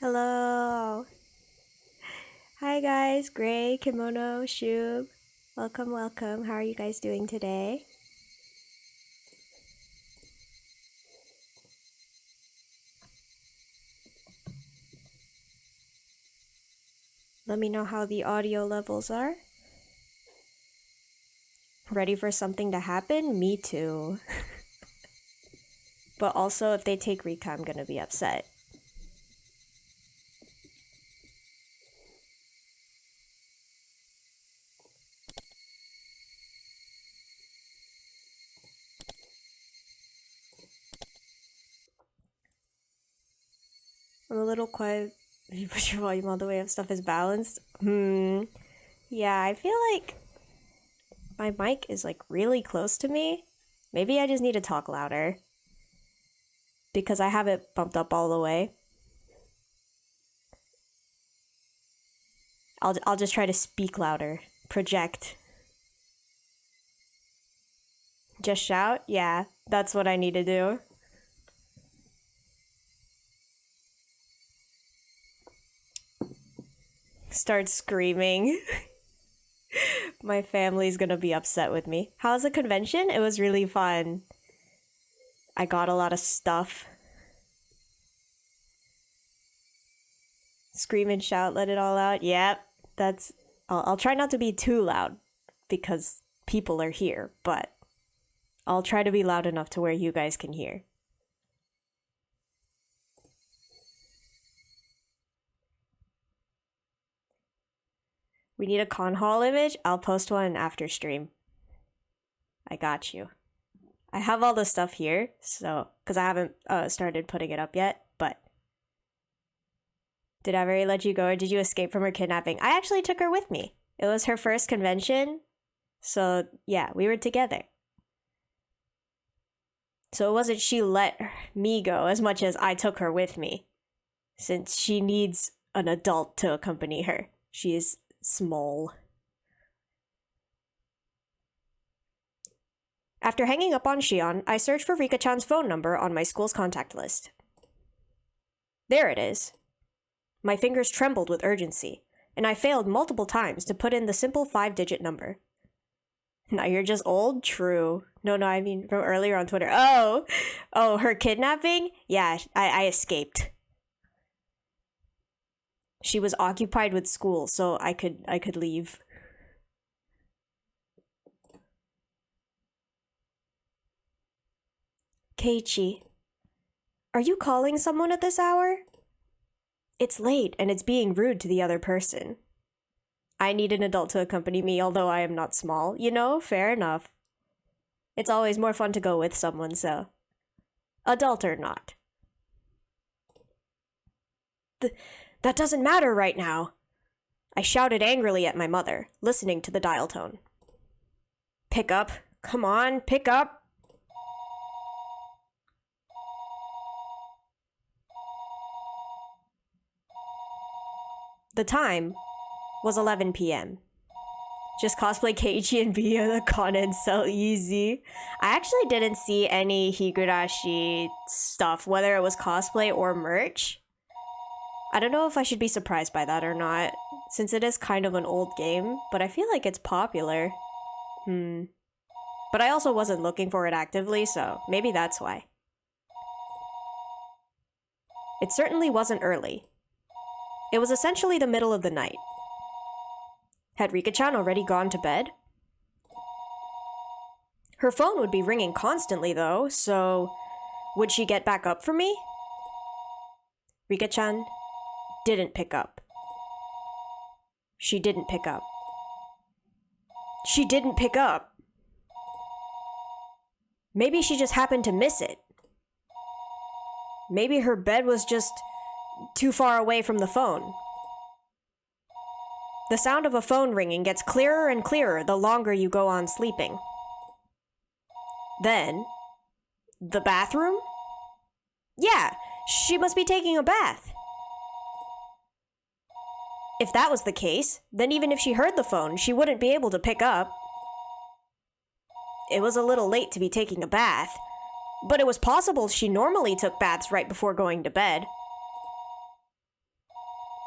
Hello. Hi guys, Gray, Kimono, Shub. Welcome, welcome. How are you guys doing today? Let me know how the audio levels are. Ready for something to happen? Me too. But also, if they take Rika, I'm gonna be upset. I'm a little quiet. If you put your volume all the way up, stuff is balanced. Yeah, I feel like my mic is like really close to me. Maybe I just need to talk louder. Because I have it bumped up all the way. I'll just try to speak louder. Project. Just shout? Yeah, that's what I need to do. Start screaming. My family's gonna be upset with me. How's the convention? It was really fun. I got a lot of stuff. Scream and shout, let it all out. Yep, that's. I'll try not to be too loud because people are here, but I'll try to be loud enough to where you guys can hear. We need a con hall image. I'll post one after stream. I got you. I have all the stuff here, so because I haven't started putting it up yet, but did Avery let you go or did you escape from her kidnapping? I actually took her with me. It was her first convention, so yeah, we were together. So it wasn't she let me go as much as I took her with me, since she needs an adult to accompany her. She is small. After hanging up on Shion, I searched for Rika-chan's phone number on my school's contact list. There it is. My fingers trembled with urgency, and I failed multiple times to put in the simple 5-digit number. Now you're just old? True. No, I mean from earlier on Twitter. Oh, her kidnapping? Yeah, I escaped. She was occupied with school, so I could leave. Keiichi, are you calling someone at this hour? It's late, and it's being rude to the other person. I need an adult to accompany me, although I am not small. You know, fair enough. It's always more fun to go with someone, so. Adult or not. That doesn't matter right now. I shouted angrily at my mother, listening to the dial tone. Pick up. Come on, pick up. The time was 11 p.m. Just cosplay Keiichi and be the con and sell easy. I actually didn't see any Higurashi stuff, whether it was cosplay or merch. I don't know if I should be surprised by that or not, since it is kind of an old game, but I feel like it's popular. But I also wasn't looking for it actively, so maybe that's why. It certainly wasn't early. It was essentially the middle of the night. Had Rika-chan already gone to bed? Her phone would be ringing constantly, though, so would she get back up for me? Rika-chan didn't pick up. She didn't pick up. She didn't pick up. Maybe she just happened to miss it. Maybe her bed was just too far away from the phone. The sound of a phone ringing gets clearer and clearer the longer you go on sleeping. Then, the bathroom? Yeah, she must be taking a bath. If that was the case, then even if she heard the phone, she wouldn't be able to pick up. It was a little late to be taking a bath, but it was possible she normally took baths right before going to bed.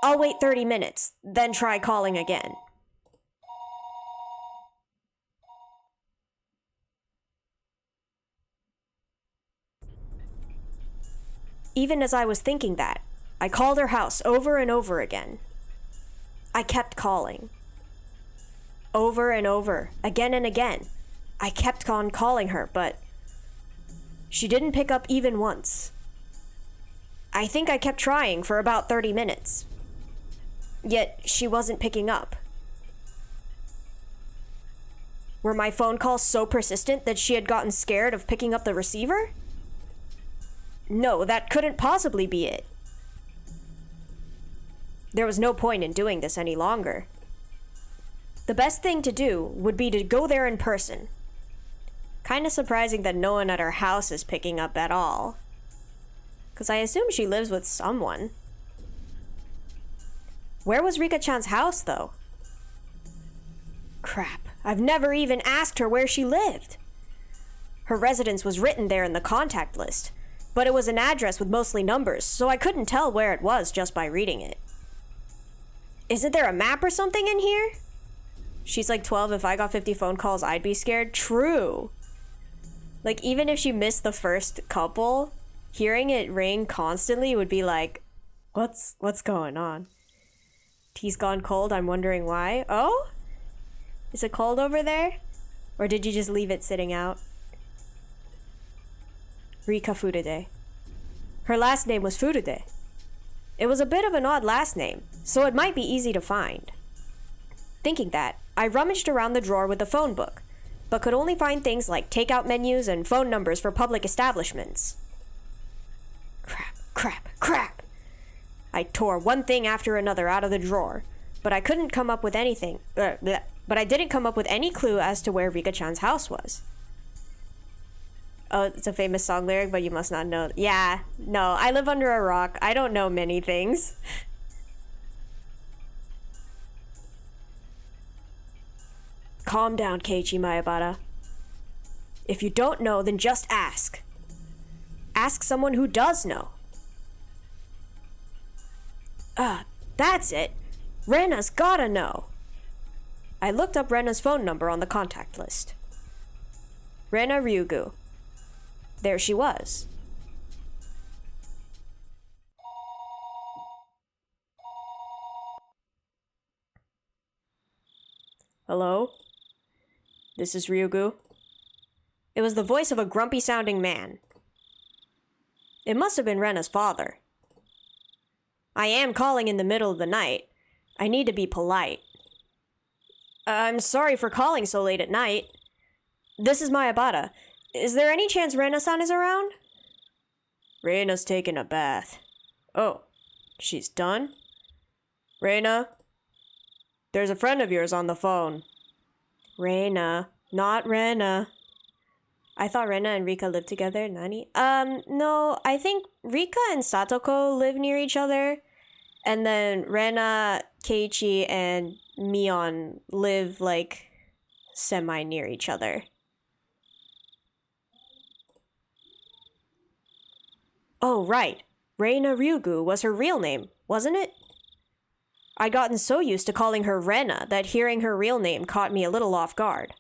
I'll wait 30 minutes, then try calling again. Even as I was thinking that, I called her house over and over again. I kept calling. Over and over, again and again. I kept on calling her, but she didn't pick up even once. I think I kept trying for about 30 minutes. Yet she wasn't picking up. Were my phone calls so persistent that she had gotten scared of picking up the receiver? No, that couldn't possibly be it. There was no point in doing this any longer. The best thing to do would be to go there in person. Kinda surprising that no one at her house is picking up at all. 'Cause I assume she lives with someone. Where was Rika-chan's house, though? Crap, I've never even asked her where she lived. Her residence was written there in the contact list, but it was an address with mostly numbers, so I couldn't tell where it was just by reading it. Isn't there a map or something in here? She's like 12, if I got 50 phone calls, I'd be scared. True. Like, even if she missed the first couple, hearing it ring constantly would be like, what's going on? Tea's gone cold, I'm wondering why. Oh? Is it cold over there? Or did you just leave it sitting out? Rika Furude. Her last name was Furude. It was a bit of an odd last name, so it might be easy to find. Thinking that, I rummaged around the drawer with the phone book, but could only find things like takeout menus and phone numbers for public establishments. Crap. I tore one thing after another out of the drawer, but I couldn't come up with anything. But I didn't come up with any clue as to where Rika-chan's house was. Oh, it's a famous song lyric, but you must not know. Yeah, no, I live under a rock. I don't know many things. Calm down, Keiichi Maebara. If you don't know, then just ask. Ask someone who does know. That's it. Rena's gotta know. I looked up Rena's phone number on the contact list. Rena Ryugu. There she was. Hello? This is Ryugu. It was the voice of a grumpy-sounding man. It must have been Rena's father. I am calling in the middle of the night. I need to be polite. I'm sorry for calling so late at night. This is Maebara. Is there any chance Rena-san is around? Rena's taking a bath. Oh, she's done? Rena? There's a friend of yours on the phone. Rena, not Rena. I thought Rena and Rika lived together, Nani? No, I think Rika and Satoko live near each other. And then Rena, Keiichi, and Mion live, like, semi-near each other. Oh, right. Reina Ryugu was her real name, wasn't it? I'd gotten so used to calling her Rena that hearing her real name caught me a little off guard.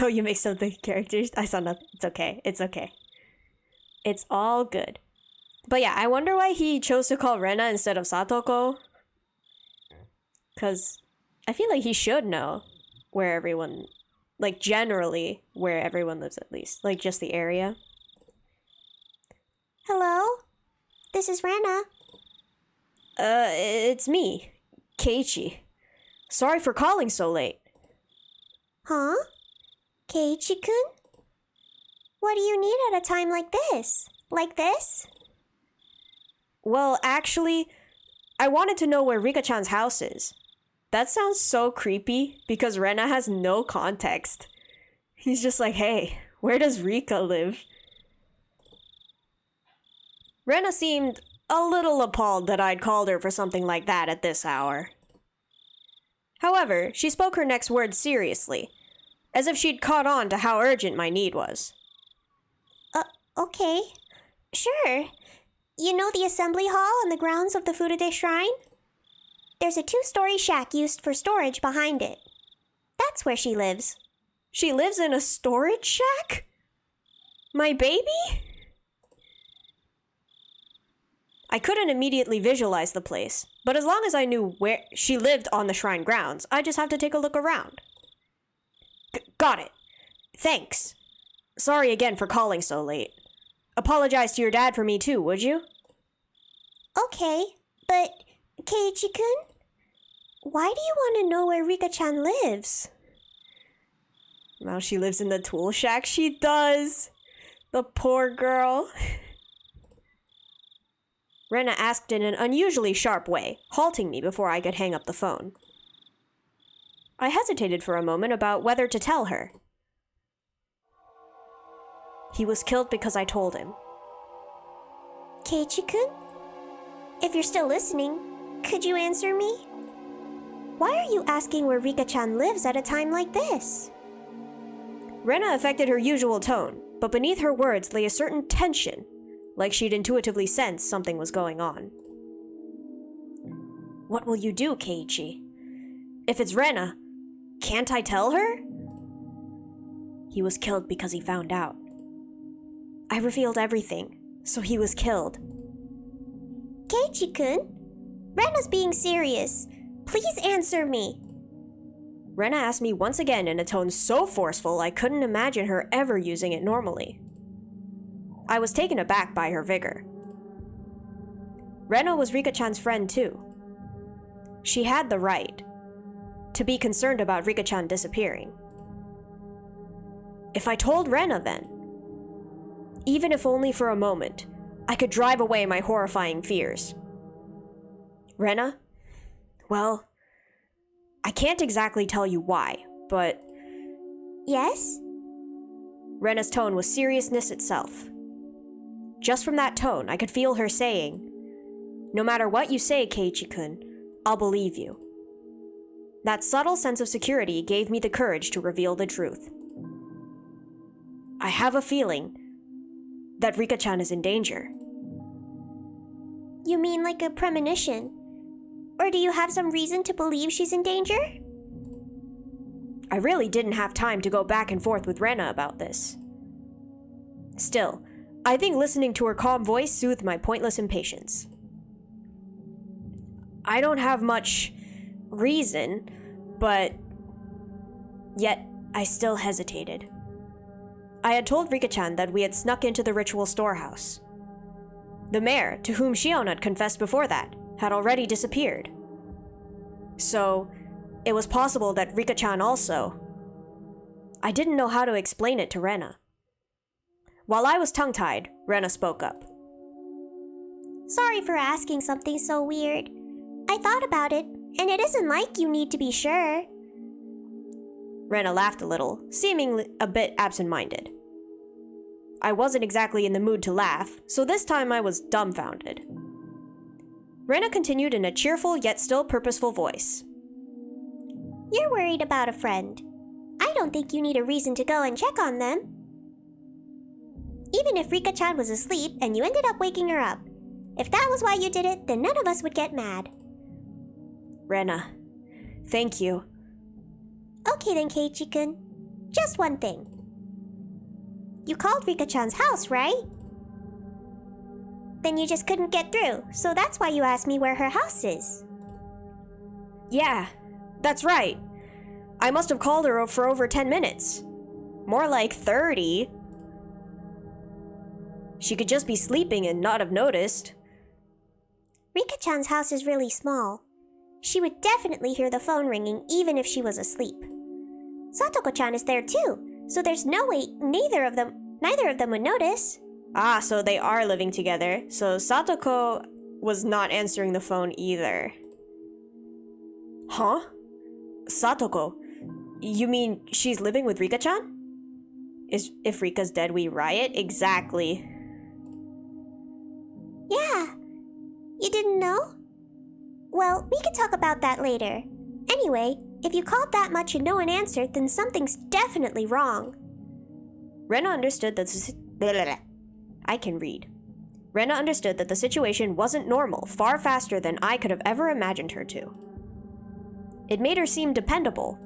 Oh, you mixed up the characters? I saw nothing. It's okay. It's all good. But yeah, I wonder why he chose to call Rena instead of Satoko. Because I feel like he should know where everyone, like generally where everyone lives at least. Like just the area. Hello? This is Rena. It's me, Keiichi. Sorry for calling so late. Huh? Keiichi-kun? What do you need at a time like this? Like this? Well, actually, I wanted to know where Rika-chan's house is. That sounds so creepy because Rena has no context. He's just like, hey, where does Rika live? Rena seemed a little appalled that I'd called her for something like that at this hour. However, she spoke her next words seriously, as if she'd caught on to how urgent my need was. Okay. Sure. You know the assembly hall on the grounds of the Furude Shrine? There's a 2-story shack used for storage behind it. That's where she lives. She lives in a storage shack? My baby? I couldn't immediately visualize the place, but as long as I knew where she lived on the shrine grounds, I just have to take a look around. Got it. Thanks. Sorry again for calling so late. Apologize to your dad for me too, would you? Okay, but Keiichi-kun, why do you want to know where Rika-chan lives? Well, she lives in the tool shack. She does. The poor girl. Rena asked in an unusually sharp way, halting me before I could hang up the phone. I hesitated for a moment about whether to tell her. He was killed because I told him. Keiichi-kun? If you're still listening, could you answer me? Why are you asking where Rika-chan lives at a time like this? Rena affected her usual tone, but beneath her words lay a certain tension, like she'd intuitively sensed something was going on. What will you do, Keiichi? If it's Rena, can't I tell her? He was killed because he found out. I revealed everything, so he was killed. Keiichi-kun, Rena's being serious. Please answer me. Rena asked me once again in a tone so forceful I couldn't imagine her ever using it normally. I was taken aback by her vigor. Rena was Rika-chan's friend too. She had the right to be concerned about Rika-chan disappearing. If I told Rena then, even if only for a moment, I could drive away my horrifying fears. Rena? Well, I can't exactly tell you why, but... Yes? Rena's tone was seriousness itself. Just from that tone, I could feel her saying, "No matter what you say, Keiichi-kun, I'll believe you." That subtle sense of security gave me the courage to reveal the truth. I have a feeling that Rika-chan is in danger. You mean like a premonition? Or do you have some reason to believe she's in danger? I really didn't have time to go back and forth with Rena about this. Still, I think listening to her calm voice soothed my pointless impatience. I don't have much reason, but yet I still hesitated. I had told Rika-chan that we had snuck into the ritual storehouse. The mayor, to whom Shion had confessed before that, had already disappeared. So, it was possible that Rika-chan also... I didn't know how to explain it to Rena. While I was tongue-tied, Rena spoke up. Sorry for asking something so weird. I thought about it, and it isn't like you need to be sure. Rena laughed a little, seeming a bit absent-minded. I wasn't exactly in the mood to laugh, so this time I was dumbfounded. Rena continued in a cheerful yet still purposeful voice. You're worried about a friend. I don't think you need a reason to go and check on them. Even if Rika-chan was asleep and you ended up waking her up, if that was why you did it, then none of us would get mad. Rena, thank you. Okay then, Keiichi-kun. Just one thing. You called Rika-chan's house, right? Then you just couldn't get through, so that's why you asked me where her house is. Yeah, that's right. I must have called her for over 10 minutes. More like 30. She could just be sleeping and not have noticed. Rika-chan's house is really small. She would definitely hear the phone ringing even if she was asleep. Satoko-chan is there too, so there's no way neither of them would notice. Ah, so they are living together. So Satoko was not answering the phone either. Huh? Satoko? You mean she's living with Rika-chan? If Rika's dead, we riot? Exactly. Yeah. You didn't know? Well, we can talk about that later. Anyway, if you called that much and no one answered, then something's definitely wrong. Rena understood that I can read. Rena understood that the situation wasn't normal far faster than I could have ever imagined her to. It made her seem dependable.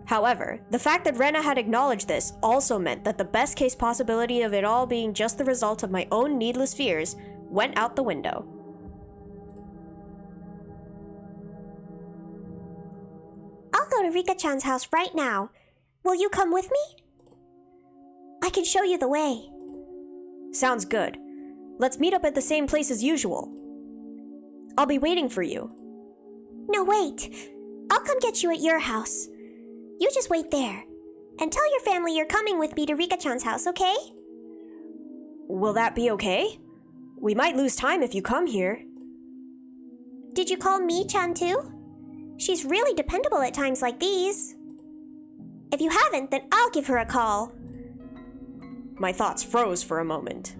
However, the fact that Rena had acknowledged this also meant that the best case possibility of it all being just the result of my own needless fears went out the window. I'll go to Rika-chan's house right now. Will you come with me? I can show you the way. Sounds good. Let's meet up at the same place as usual. I'll be waiting for you. No, wait. I'll come get you at your house. You just wait there. And tell your family you're coming with me to Rika-chan's house, okay? Will that be okay? We might lose time if you come here. Did you call Mi-chan too? She's really dependable at times like these. If you haven't, then I'll give her a call. My thoughts froze for a moment.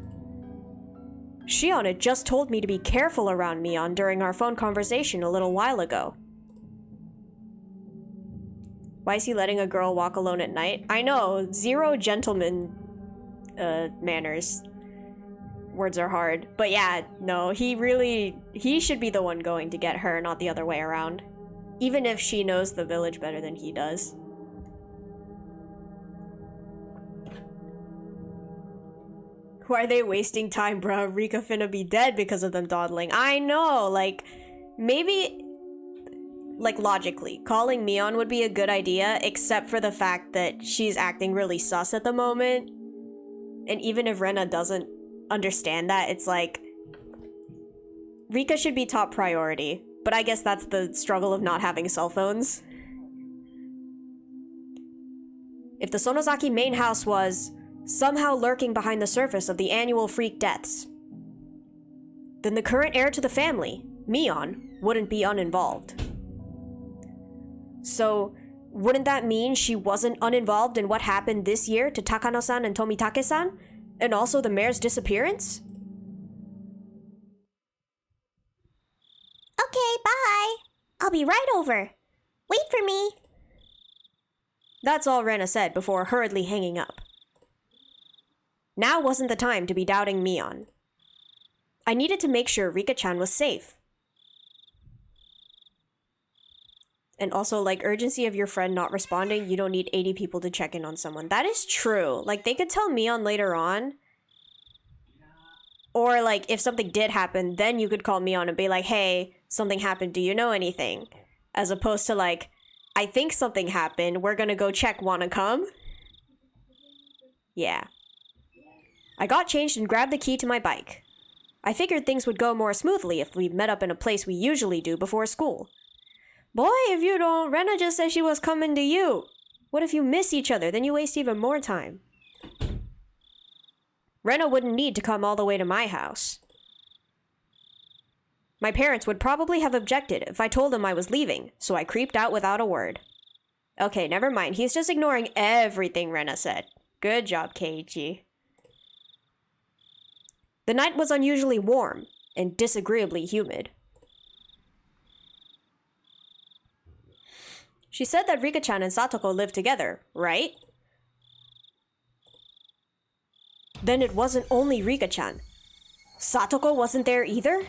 Shion had just told me to be careful around Mion during our phone conversation a little while ago. Why is he letting a girl walk alone at night? I know, zero gentleman manners. Words are hard. But yeah, no, he should be the one going to get her, not the other way around. Even if she knows the village better than he does. Why are they wasting time, bro? Rika finna be dead because of them dawdling. I know, like, maybe, like, logically, calling Mion would be a good idea, except for the fact that she's acting really sus at the moment. And even if Rena doesn't understand that, it's like, Rika should be top priority. But I guess that's the struggle of not having cell phones. If the Sonozaki main house was somehow lurking behind the surface of the annual freak deaths, then the current heir to the family, Mion, wouldn't be uninvolved. So, wouldn't that mean she wasn't uninvolved in what happened this year to Takano-san and Tomitake-san, and also the mayor's disappearance? Okay, bye. I'll be right over. Wait for me. That's all Rena said before hurriedly hanging up. Now wasn't the time to be doubting Mion. I needed to make sure Rika-chan was safe. And also, like, urgency of your friend not responding, you don't need 80 people to check in on someone. That is true. Like, they could tell Mion later on. Or, like, if something did happen, then you could call Mion and be like, hey, something happened, do you know anything? As opposed to, like, I think something happened, we're gonna go check, wanna come? Yeah. I got changed and grabbed the key to my bike. I figured things would go more smoothly if we met up in a place we usually do before school. Boy, if you don't, Rena just said she was coming to you. What if you miss each other, then you waste even more time? Rena wouldn't need to come all the way to my house. My parents would probably have objected if I told them I was leaving, so I creeped out without a word. Okay, never mind, he's just ignoring everything Rena said. Good job, Keiichi. The night was unusually warm and disagreeably humid. She said that Rika-chan and Satoko lived together, right? Then it wasn't only Rika-chan. Satoko wasn't there either?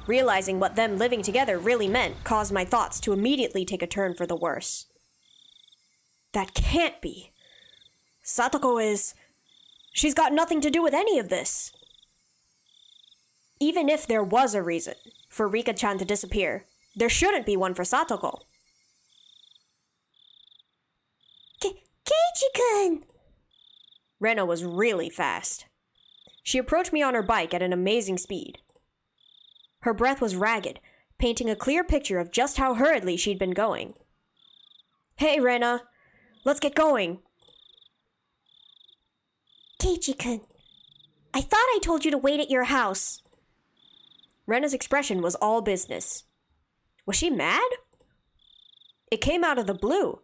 Realizing what them living together really meant caused my thoughts to immediately take a turn for the worse. That can't be. Satoko is... She's got nothing to do with any of this. Even if there was a reason for Rika-chan to disappear, there shouldn't be one for Satoko. Keiichi-kun! Rena was really fast. She approached me on her bike at an amazing speed. Her breath was ragged, painting a clear picture of just how hurriedly she'd been going. Hey, Rena! Let's get going! Keiichi-kun, I thought I told you to wait at your house. Rena's expression was all business. Was she mad? It came out of the blue,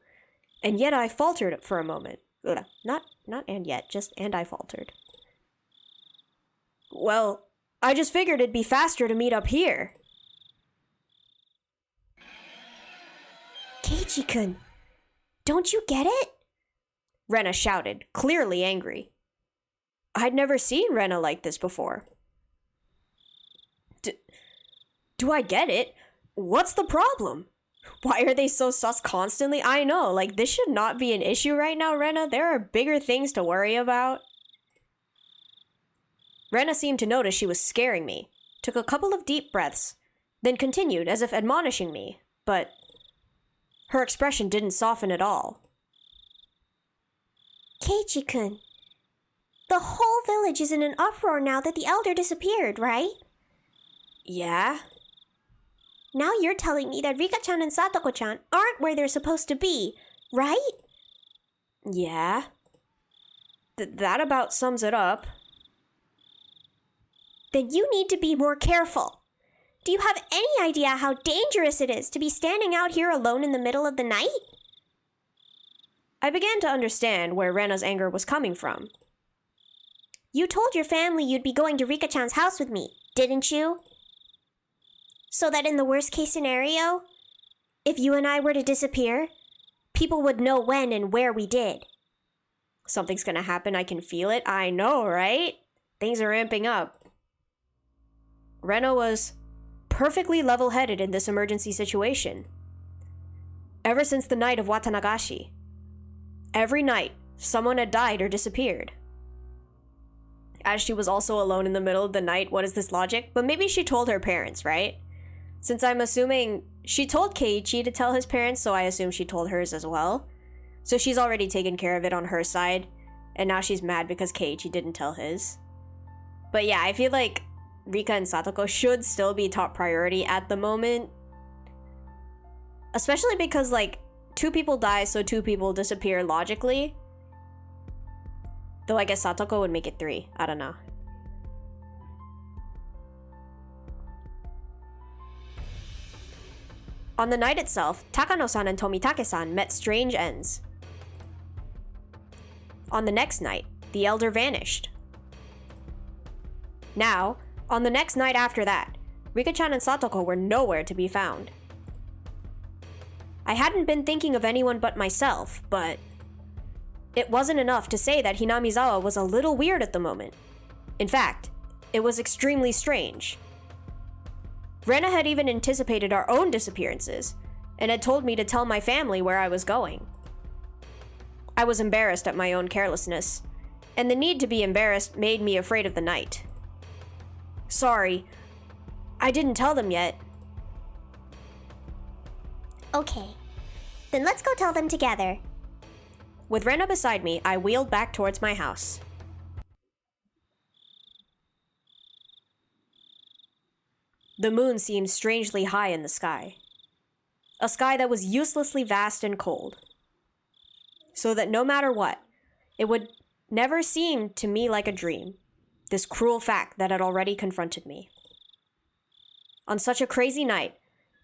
and yet I faltered for a moment. Not and yet, just and I faltered. Well, I just figured it'd be faster to meet up here. Keiichi-kun, don't you get it? Rena shouted, clearly angry. I'd never seen Rena like this before. Do I get it? What's the problem? Why are they so sus constantly? I know, like, this should not be an issue right now, Rena. There are bigger things to worry about. Rena seemed to notice she was scaring me, took a couple of deep breaths, then continued as if admonishing me, but her expression didn't soften at all. Keiichi-kun, the whole village is in an uproar now that the elder disappeared, right? Yeah? Now you're telling me that Rika-chan and Satoko-chan aren't where they're supposed to be, right? Yeah? That about sums it up. Then you need to be more careful. Do you have any idea how dangerous it is to be standing out here alone in the middle of the night? I began to understand where Rena's anger was coming from. You told your family you'd be going to Rika-chan's house with me, didn't you? So that in the worst case scenario, if you and I were to disappear, people would know when and where we did. Something's gonna happen, I can feel it. I know, right? Things are ramping up. Rena was perfectly level-headed in this emergency situation. Ever since the night of Watanagashi. Every night, someone had died or disappeared. As she was also alone in the middle of the night, what is this logic? But maybe she told her parents, right? Since I'm assuming she told Keiichi to tell his parents, so I assume she told hers as well. So she's already taken care of it on her side, and now she's mad because Keiichi didn't tell his. But yeah, I feel like Rika and Satoko should still be top priority at the moment. Especially because, like, 2 people die, so 2 people disappear logically. Though I guess Satoko would make it 3. I don't know. On the night itself, Takano-san and Tomitake-san met strange ends. On the next night, the elder vanished. Now, on the next night after that, Rika-chan and Satoko were nowhere to be found. I hadn't been thinking of anyone but myself, but it wasn't enough to say that Hinamizawa was a little weird at the moment. In fact, it was extremely strange. Rena had even anticipated our own disappearances, and had told me to tell my family where I was going. I was embarrassed at my own carelessness, and the need to be embarrassed made me afraid of the night. Sorry, I didn't tell them yet. Okay, then let's go tell them together. With Rena beside me, I wheeled back towards my house. The moon seemed strangely high in the sky. A sky that was uselessly vast and cold. So that no matter what, it would never seem to me like a dream, this cruel fact that had already confronted me. On such a crazy night,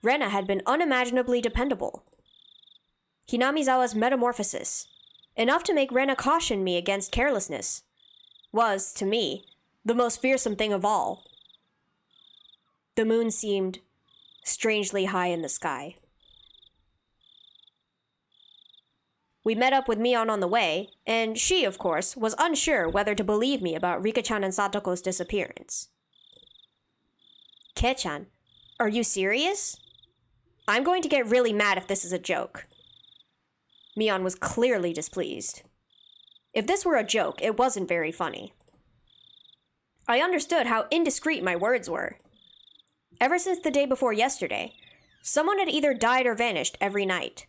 Rena had been unimaginably dependable. Hinamizawa's metamorphosis, enough to make Rena caution me against carelessness, was, to me, the most fearsome thing of all. The moon seemed strangely high in the sky. We met up with Mion on the way, and she, of course, was unsure whether to believe me about Rika-chan and Satoko's disappearance. Kei-chan, are you serious? I'm going to get really mad if this is a joke. Mion was clearly displeased. If this were a joke, it wasn't very funny. I understood how indiscreet my words were. Ever since the day before yesterday, someone had either died or vanished every night.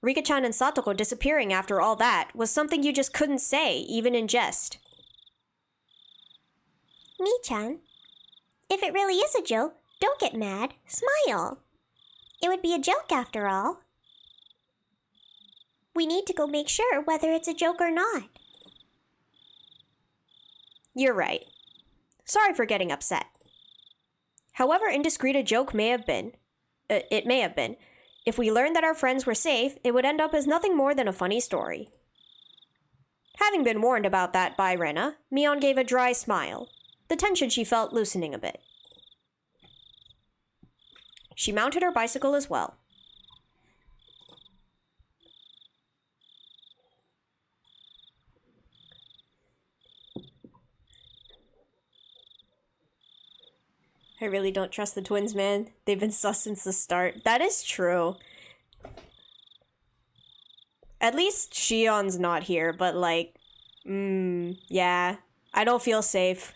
Rika-chan and Satoko disappearing after all that was something you just couldn't say, even in jest. Mi-chan, if it really is a joke, don't get mad. Smile. It would be a joke after all. We need to go make sure whether it's a joke or not. You're right. Sorry for getting upset. However indiscreet a joke may have been, if we learned that our friends were safe, it would end up as nothing more than a funny story. Having been warned about that by Rena, Mion gave a dry smile, the tension she felt loosening a bit. She mounted her bicycle as well. I really don't trust the twins, man. They've been sus since the start. That is true. At least Shion's not here, but like, yeah. I don't feel safe.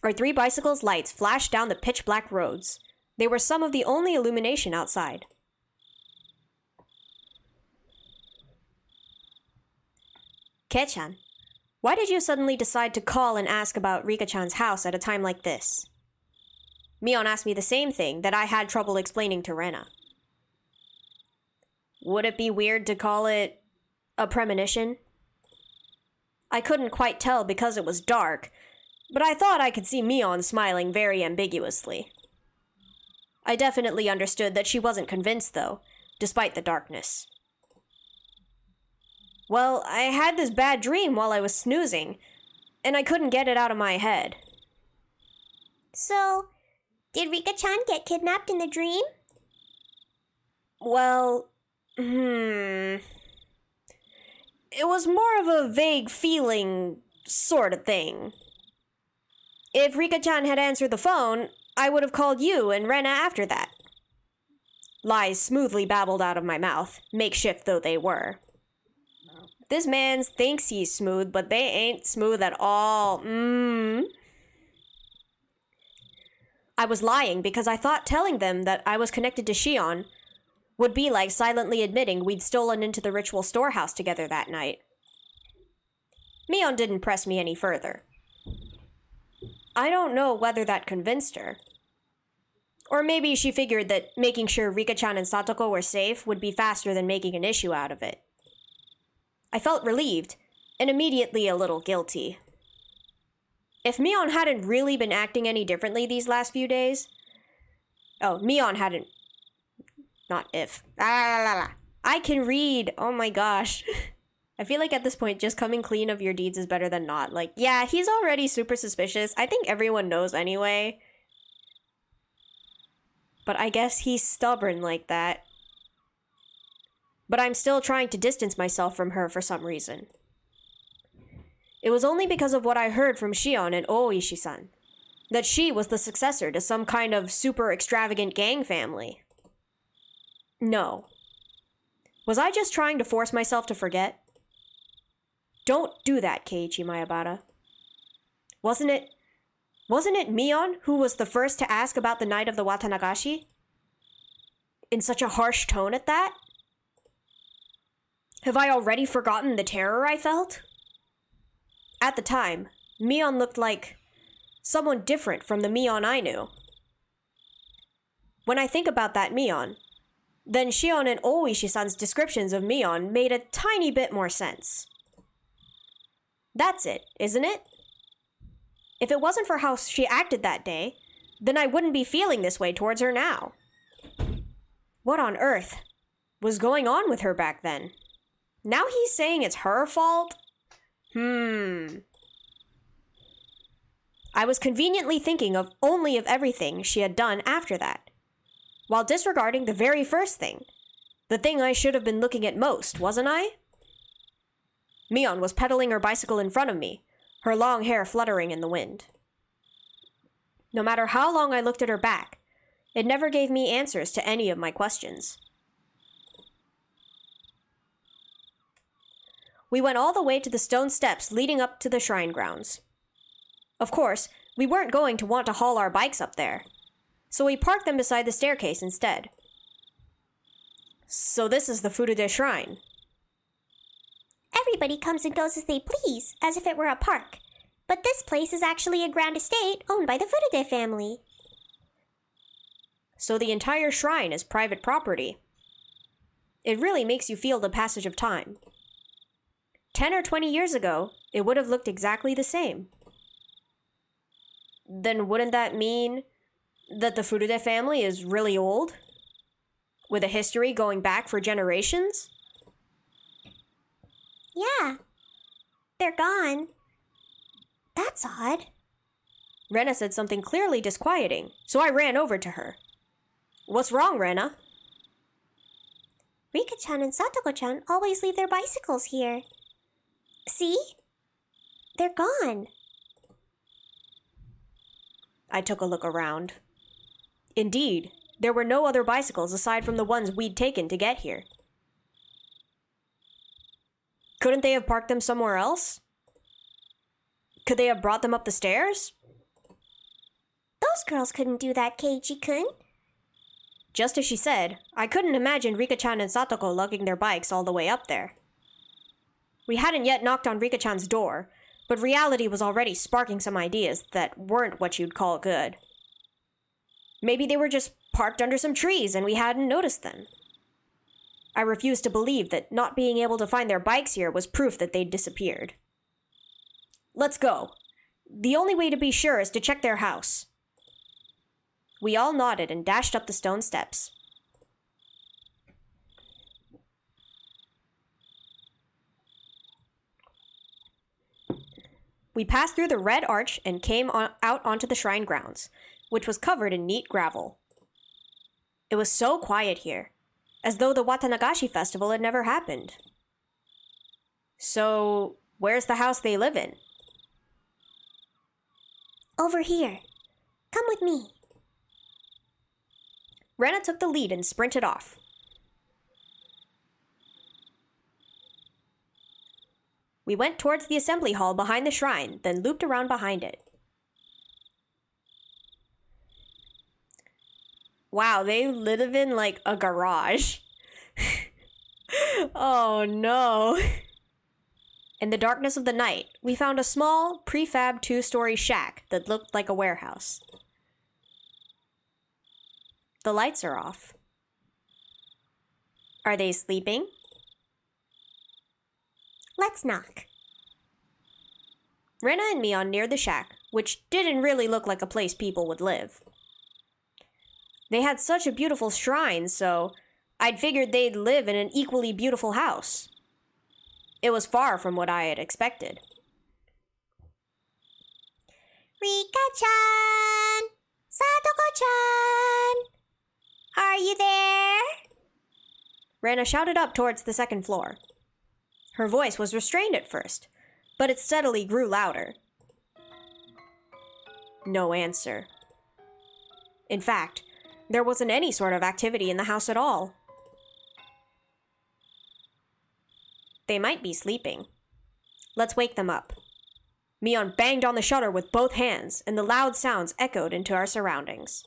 Our 3 bicycles' lights flashed down the pitch-black roads. They were some of the only illumination outside. Kei-chan, why did you suddenly decide to call and ask about Rika-chan's house at a time like this? Mion asked me the same thing that I had trouble explaining to Rena. Would it be weird to call it a premonition? I couldn't quite tell because it was dark, but I thought I could see Mion smiling very ambiguously. I definitely understood that she wasn't convinced, though, despite the darkness. Well, I had this bad dream while I was snoozing, and I couldn't get it out of my head. So, did Rika-chan get kidnapped in the dream? Well, it was more of a vague feeling sort of thing. If Rika-chan had answered the phone, I would have called you and Rena after that. Lies smoothly babbled out of my mouth, makeshift though they were. This man thinks he's smooth, but they ain't smooth at all. I was lying because I thought telling them that I was connected to Shion would be like silently admitting we'd stolen into the ritual storehouse together that night. Mion didn't press me any further. I don't know whether that convinced her. Or maybe she figured that making sure Rika-chan and Satoko were safe would be faster than making an issue out of it. I felt relieved, and immediately a little guilty. If Mion hadn't really been acting any differently these last few days... Oh, Mion hadn't... Not if. I can read! Oh my gosh. I feel like at this point, just coming clean of your deeds is better than not. Like, yeah, he's already super suspicious. I think everyone knows anyway. But I guess he's stubborn like that. But I'm still trying to distance myself from her for some reason. It was only because of what I heard from Shion and Oishi-san, that she was the successor to some kind of super extravagant gang family. No. Was I just trying to force myself to forget? Don't do that, Keiichi Mayabara. Wasn't it Mion who was the first to ask about the night of the Watanagashi? In such a harsh tone at that? Have I already forgotten the terror I felt? At the time, Mion looked like someone different from the Mion I knew. When I think about that Mion, then Shion and Oishi-san's descriptions of Mion made a tiny bit more sense. That's it, isn't it? If it wasn't for how she acted that day, then I wouldn't be feeling this way towards her now. What on earth was going on with her back then? Now he's saying it's her fault? I was conveniently thinking of only of everything she had done after that, while disregarding the very first thing, the thing I should have been looking at most, wasn't I? Mion was pedaling her bicycle in front of me, her long hair fluttering in the wind. No matter how long I looked at her back, it never gave me answers to any of my questions. We went all the way to the stone steps leading up to the shrine grounds. Of course, we weren't going to want to haul our bikes up there, so we parked them beside the staircase instead. So this is the Furude Shrine. Everybody comes and goes as they please, as if it were a park. But this place is actually a grand estate owned by the Furude family. So the entire shrine is private property. It really makes you feel the passage of time. 10 or 20 years ago, it would have looked exactly the same. Then wouldn't that mean that the Furude family is really old? With a history going back for generations? Yeah. They're gone. That's odd. Rena said something clearly disquieting, so I ran over to her. What's wrong, Rena? Rika-chan and Satoko-chan always leave their bicycles here. See? They're gone. I took a look around. Indeed, there were no other bicycles aside from the ones we'd taken to get here. Couldn't they have parked them somewhere else? Could they have brought them up the stairs? Those girls couldn't do that, Keiichi-kun. Just as she said, I couldn't imagine Rika-chan and Satoko lugging their bikes all the way up there. We hadn't yet knocked on Rika-chan's door, but reality was already sparking some ideas that weren't what you'd call good. Maybe they were just parked under some trees and we hadn't noticed them. I refused to believe that not being able to find their bikes here was proof that they'd disappeared. Let's go. The only way to be sure is to check their house. We all nodded and dashed up the stone steps. We passed through the red arch and came out onto the shrine grounds, which was covered in neat gravel. It was so quiet here, as though the Watanagashi festival had never happened. So, where's the house they live in? Over here. Come with me. Rena took the lead and sprinted off. We went towards the assembly hall behind the shrine, then looped around behind it. Wow, they live in like a garage. Oh no. In the darkness of the night, we found a small, prefab 2-story shack that looked like a warehouse. The lights are off. Are they sleeping? Let's knock. Rena and Mion neared the shack, which didn't really look like a place people would live. They had such a beautiful shrine, so I'd figured they'd live in an equally beautiful house. It was far from what I had expected. Rika-chan! Satoko-chan! Are you there? Rena shouted up towards the second floor. Her voice was restrained at first, but it steadily grew louder. No answer. In fact, there wasn't any sort of activity in the house at all. They might be sleeping. Let's wake them up. Mion banged on the shutter with both hands, and the loud sounds echoed into our surroundings.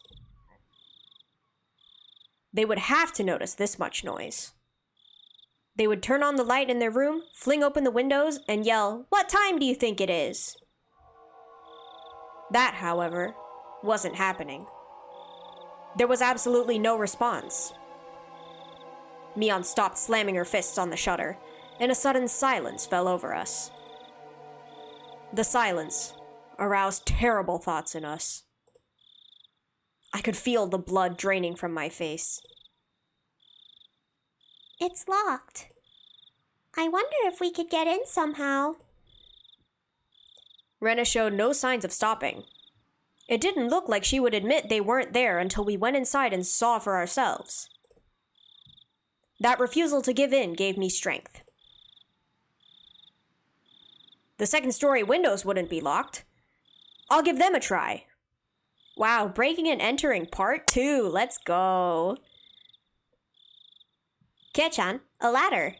They would have to notice this much noise. They would turn on the light in their room, fling open the windows, and yell, "What time do you think it is?" That, however, wasn't happening. There was absolutely no response. Mion stopped slamming her fists on the shutter, and a sudden silence fell over us. The silence aroused terrible thoughts in us. I could feel the blood draining from my face. It's locked. I wonder if we could get in somehow. Rena showed no signs of stopping. It didn't look like she would admit they weren't there until we went inside and saw for ourselves. That refusal to give in gave me strength. The second-story windows wouldn't be locked. I'll give them a try. Wow, breaking and entering part 2. Let's go. Kei-chan, a ladder.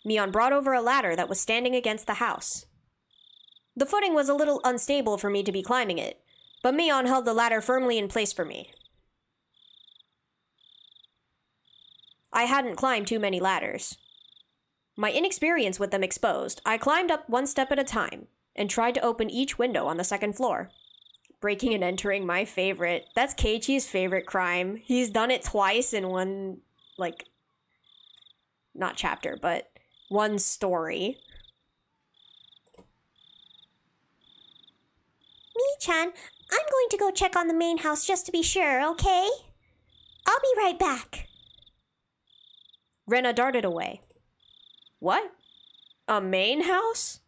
Mion brought over a ladder that was standing against the house. The footing was a little unstable for me to be climbing it, but Mion held the ladder firmly in place for me. I hadn't climbed too many ladders. My inexperience with them exposed, I climbed up one step at a time and tried to open each window on the second floor. Breaking and entering, my favorite. That's Keiichi's favorite crime. He's done it twice in one, not chapter, but one story. Mi-chan, I'm going to go check on the main house just to be sure, okay? I'll be right back. Rena darted away. What? A main house?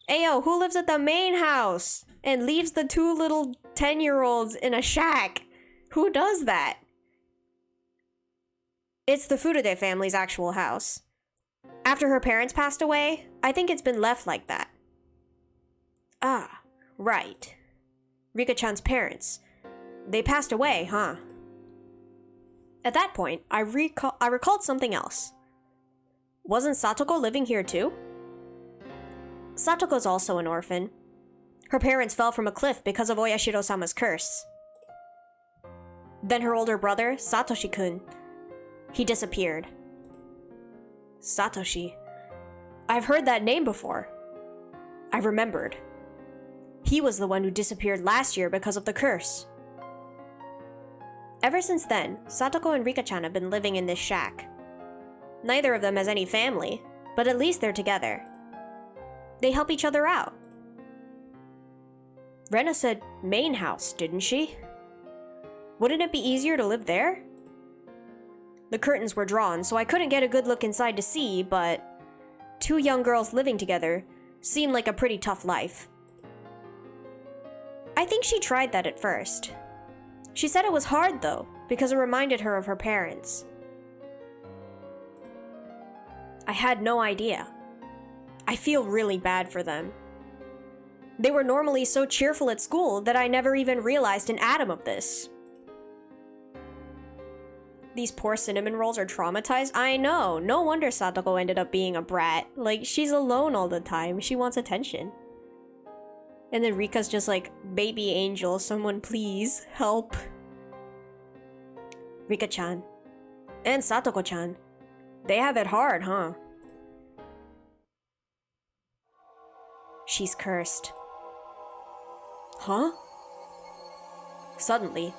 Ayo, who lives at the main house and leaves the 2 little 10-year-olds in a shack? Who does that? It's the Furude family's actual house. After her parents passed away, I think it's been left like that. Ah, right. Rika-chan's parents. They passed away, huh? At that point, I recalled something else. Wasn't Satoko living here too? Satoko's also an orphan. Her parents fell from a cliff because of Oyashiro-sama's curse. Then her older brother, Satoshi-kun, he disappeared. Satoshi. I've heard that name before. I remembered. He was the one who disappeared last year because of the curse. Ever since then, Satoko and Rika-chan have been living in this shack. Neither of them has any family, but at least they're together. They help each other out. Rena said main house, didn't she? Wouldn't it be easier to live there? The curtains were drawn, so I couldn't get a good look inside to see, but two young girls living together seemed like a pretty tough life. I think she tried that at first. She said it was hard though, because it reminded her of her parents. I had no idea. I feel really bad for them. They were normally so cheerful at school that I never even realized an atom of this. These poor cinnamon rolls are traumatized? I know, no wonder Satoko ended up being a brat. Like, she's alone all the time, she wants attention. And then Rika's just like, baby angel, someone please, help. Rika-chan. And Satoko-chan. They have it hard, huh? She's cursed. Huh? Suddenly,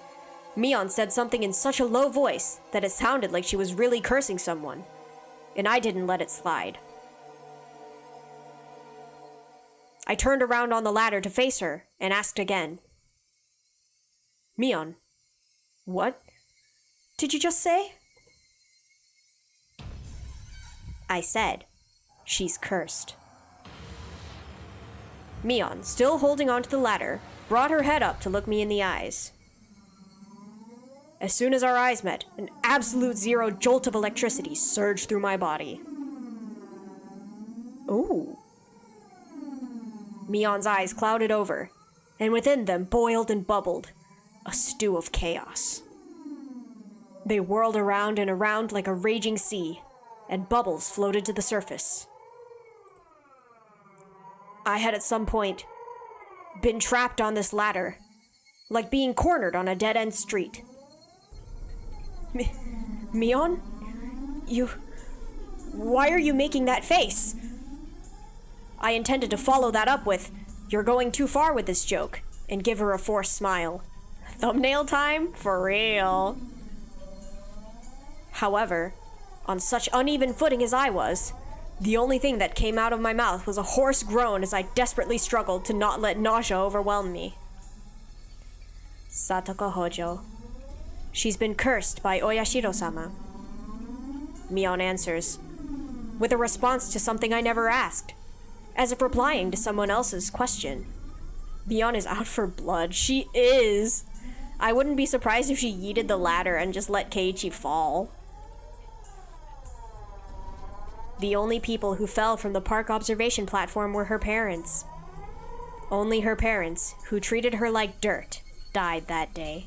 Mion said something in such a low voice that it sounded like she was really cursing someone, and I didn't let it slide. I turned around on the ladder to face her and asked again. Mion, what did you just say? I said, she's cursed. Mion, still holding onto the ladder, brought her head up to look me in the eyes. As soon as our eyes met, an absolute zero jolt of electricity surged through my body. Ooh. Mion's eyes clouded over, and within them boiled and bubbled, a stew of chaos. They whirled around and around like a raging sea, and bubbles floated to the surface. I had at some point been trapped on this ladder, like being cornered on a dead-end street. Mion? Why are you making that face? I intended to follow that up with, you're going too far with this joke, and give her a forced smile. Thumbnail time? For real. However, on such uneven footing as I was, the only thing that came out of my mouth was a hoarse groan as I desperately struggled to not let nausea overwhelm me. Satoko Hojo. She's been cursed by Oyashiro-sama. Mion answers, with a response to something I never asked, as if replying to someone else's question. Mion is out for blood. She is! I wouldn't be surprised if she yeeted the ladder and just let Keiichi fall. The only people who fell from the park observation platform were her parents. Only her parents, who treated her like dirt, died that day.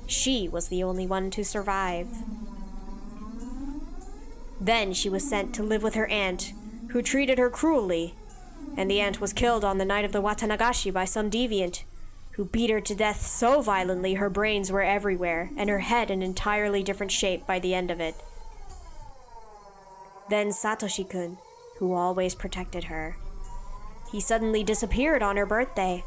She was the only one to survive. Then she was sent to live with her aunt, who treated her cruelly, and the aunt was killed on the night of the Watanagashi by some deviant, who beat her to death so violently her brains were everywhere, and her head an entirely different shape by the end of it. Then Satoshi-kun, who always protected her. He suddenly disappeared on her birthday.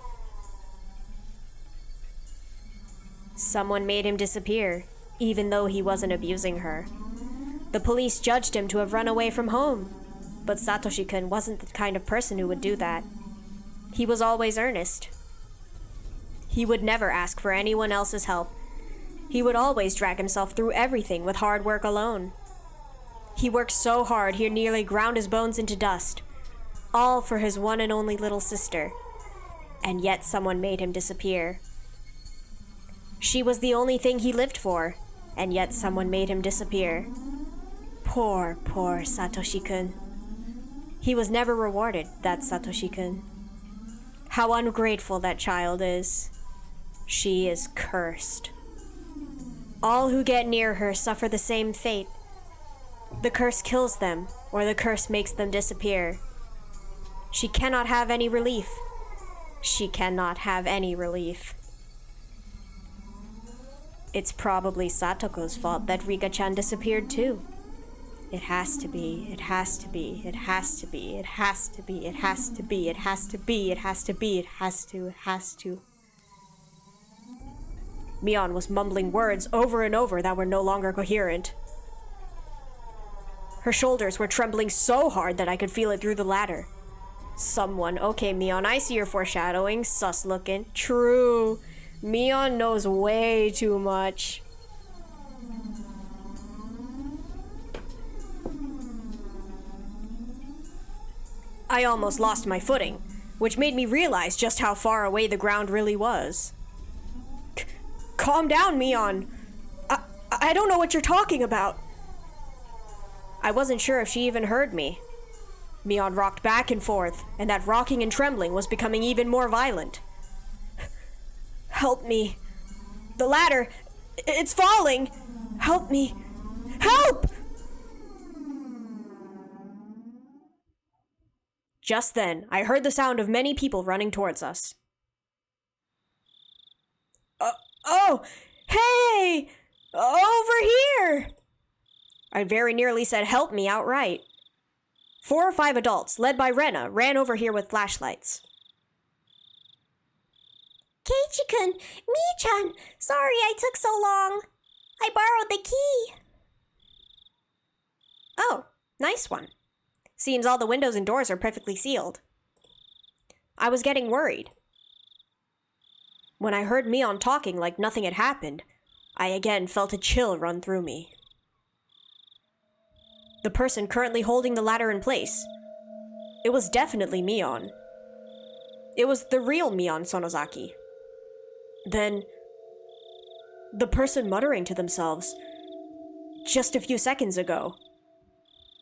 Someone made him disappear, even though he wasn't abusing her. The police judged him to have run away from home, but Satoshi-kun wasn't the kind of person who would do that. He was always earnest. He would never ask for anyone else's help. He would always drag himself through everything with hard work alone. He worked so hard he nearly ground his bones into dust, all for his one and only little sister. And yet someone made him disappear. She was the only thing he lived for, and yet someone made him disappear. Poor Satoshi-kun. He was never rewarded, that Satoshi-kun. How ungrateful that child is. She is cursed. All who get near her suffer the same fate. The curse kills them, or the curse makes them disappear. She cannot have any relief. She cannot have any relief. It's probably Satoko's fault that Rika-chan disappeared too. It has to be, it has to be, it has to be, it has to be, it has to be, it has to be, it has to be, it has to, it has to. Mion was mumbling words over and over that were no longer coherent. Her shoulders were trembling so hard that I could feel it through the ladder. Someone, okay, Mion, I see your foreshadowing, sus looking. True. Mion knows way too much. I almost lost my footing, which made me realize just how far away the ground really was. Calm down, Mion. I don't know what you're talking about. I wasn't sure if she even heard me. Mion rocked back and forth, and that rocking and trembling was becoming even more violent. Help me. The ladder, it's falling. Help me. Help! Just then, I heard the sound of many people running towards us. Oh, hey! Over here! I very nearly said help me outright. 4 or 5 adults, led by Rena, ran over here with flashlights. Keiichi-kun, Mii-chan, sorry I took so long. I borrowed the key. Oh, nice one. Seems all the windows and doors are perfectly sealed. I was getting worried. When I heard Mion talking like nothing had happened, I again felt a chill run through me. The person currently holding the ladder in place, it was definitely Mion. It was the real Mion Sonozaki. Then, the person muttering to themselves, just a few seconds ago.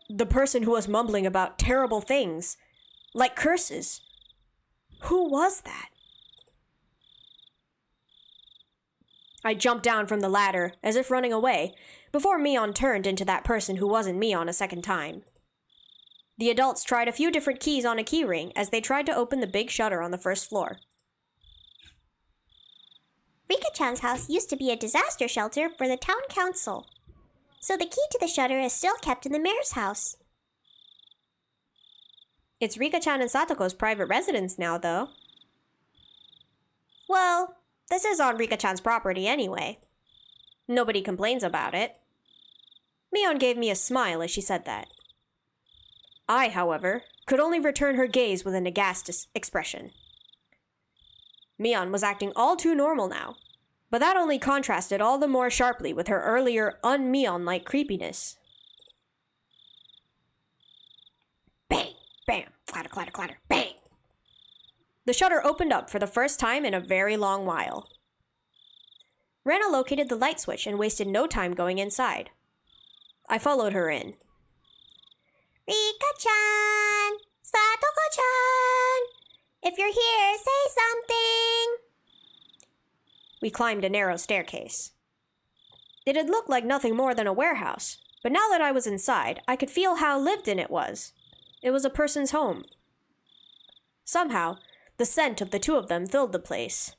The person who was mumbling about terrible things, like curses. Who was that? I jumped down from the ladder, as if running away, before Mion turned into that person who wasn't Mion a second time. The adults tried a few different keys on a keyring as they tried to open the big shutter on the first floor. Rika-chan's house used to be a disaster shelter for the town council, so the key to the shutter is still kept in the mayor's house. It's Rika-chan and Satoko's private residence now, though. Well, this is on Rika-chan's property anyway. Nobody complains about it. Mion gave me a smile as she said that. I, however, could only return her gaze with an aghast expression. Mion was acting all too normal now, but that only contrasted all the more sharply with her earlier un-Mion-like creepiness. Bang! Bam! Clatter, clatter, clatter, bang! The shutter opened up for the first time in a very long while. Rena located the light switch and wasted no time going inside. I followed her in. Rika-chan! Satoko-chan! If you're here, say something! We climbed a narrow staircase. It had looked like nothing more than a warehouse, but now that I was inside, I could feel how lived in it was. It was a person's home. Somehow, the scent of the two of them filled the place.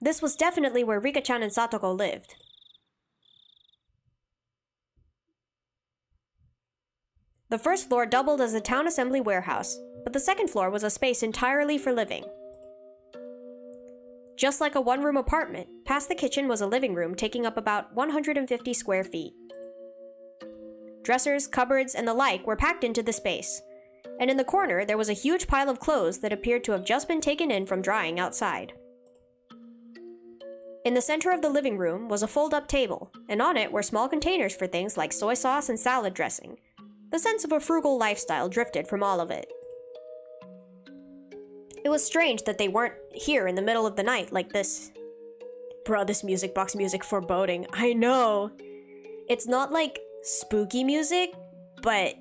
This was definitely where Rika-chan and Satoko lived. The first floor doubled as a town assembly warehouse, but the second floor was a space entirely for living. Just like a one-room apartment, past the kitchen was a living room taking up about 150 square feet. Dressers, cupboards, and the like were packed into the space, and in the corner there was a huge pile of clothes that appeared to have just been taken in from drying outside. In the center of the living room was a fold-up table, and on it were small containers for things like soy sauce and salad dressing. The sense of a frugal lifestyle drifted from all of it. It was strange that they weren't here in the middle of the night like this. Bruh, this music box music foreboding. I know! It's not like spooky music, but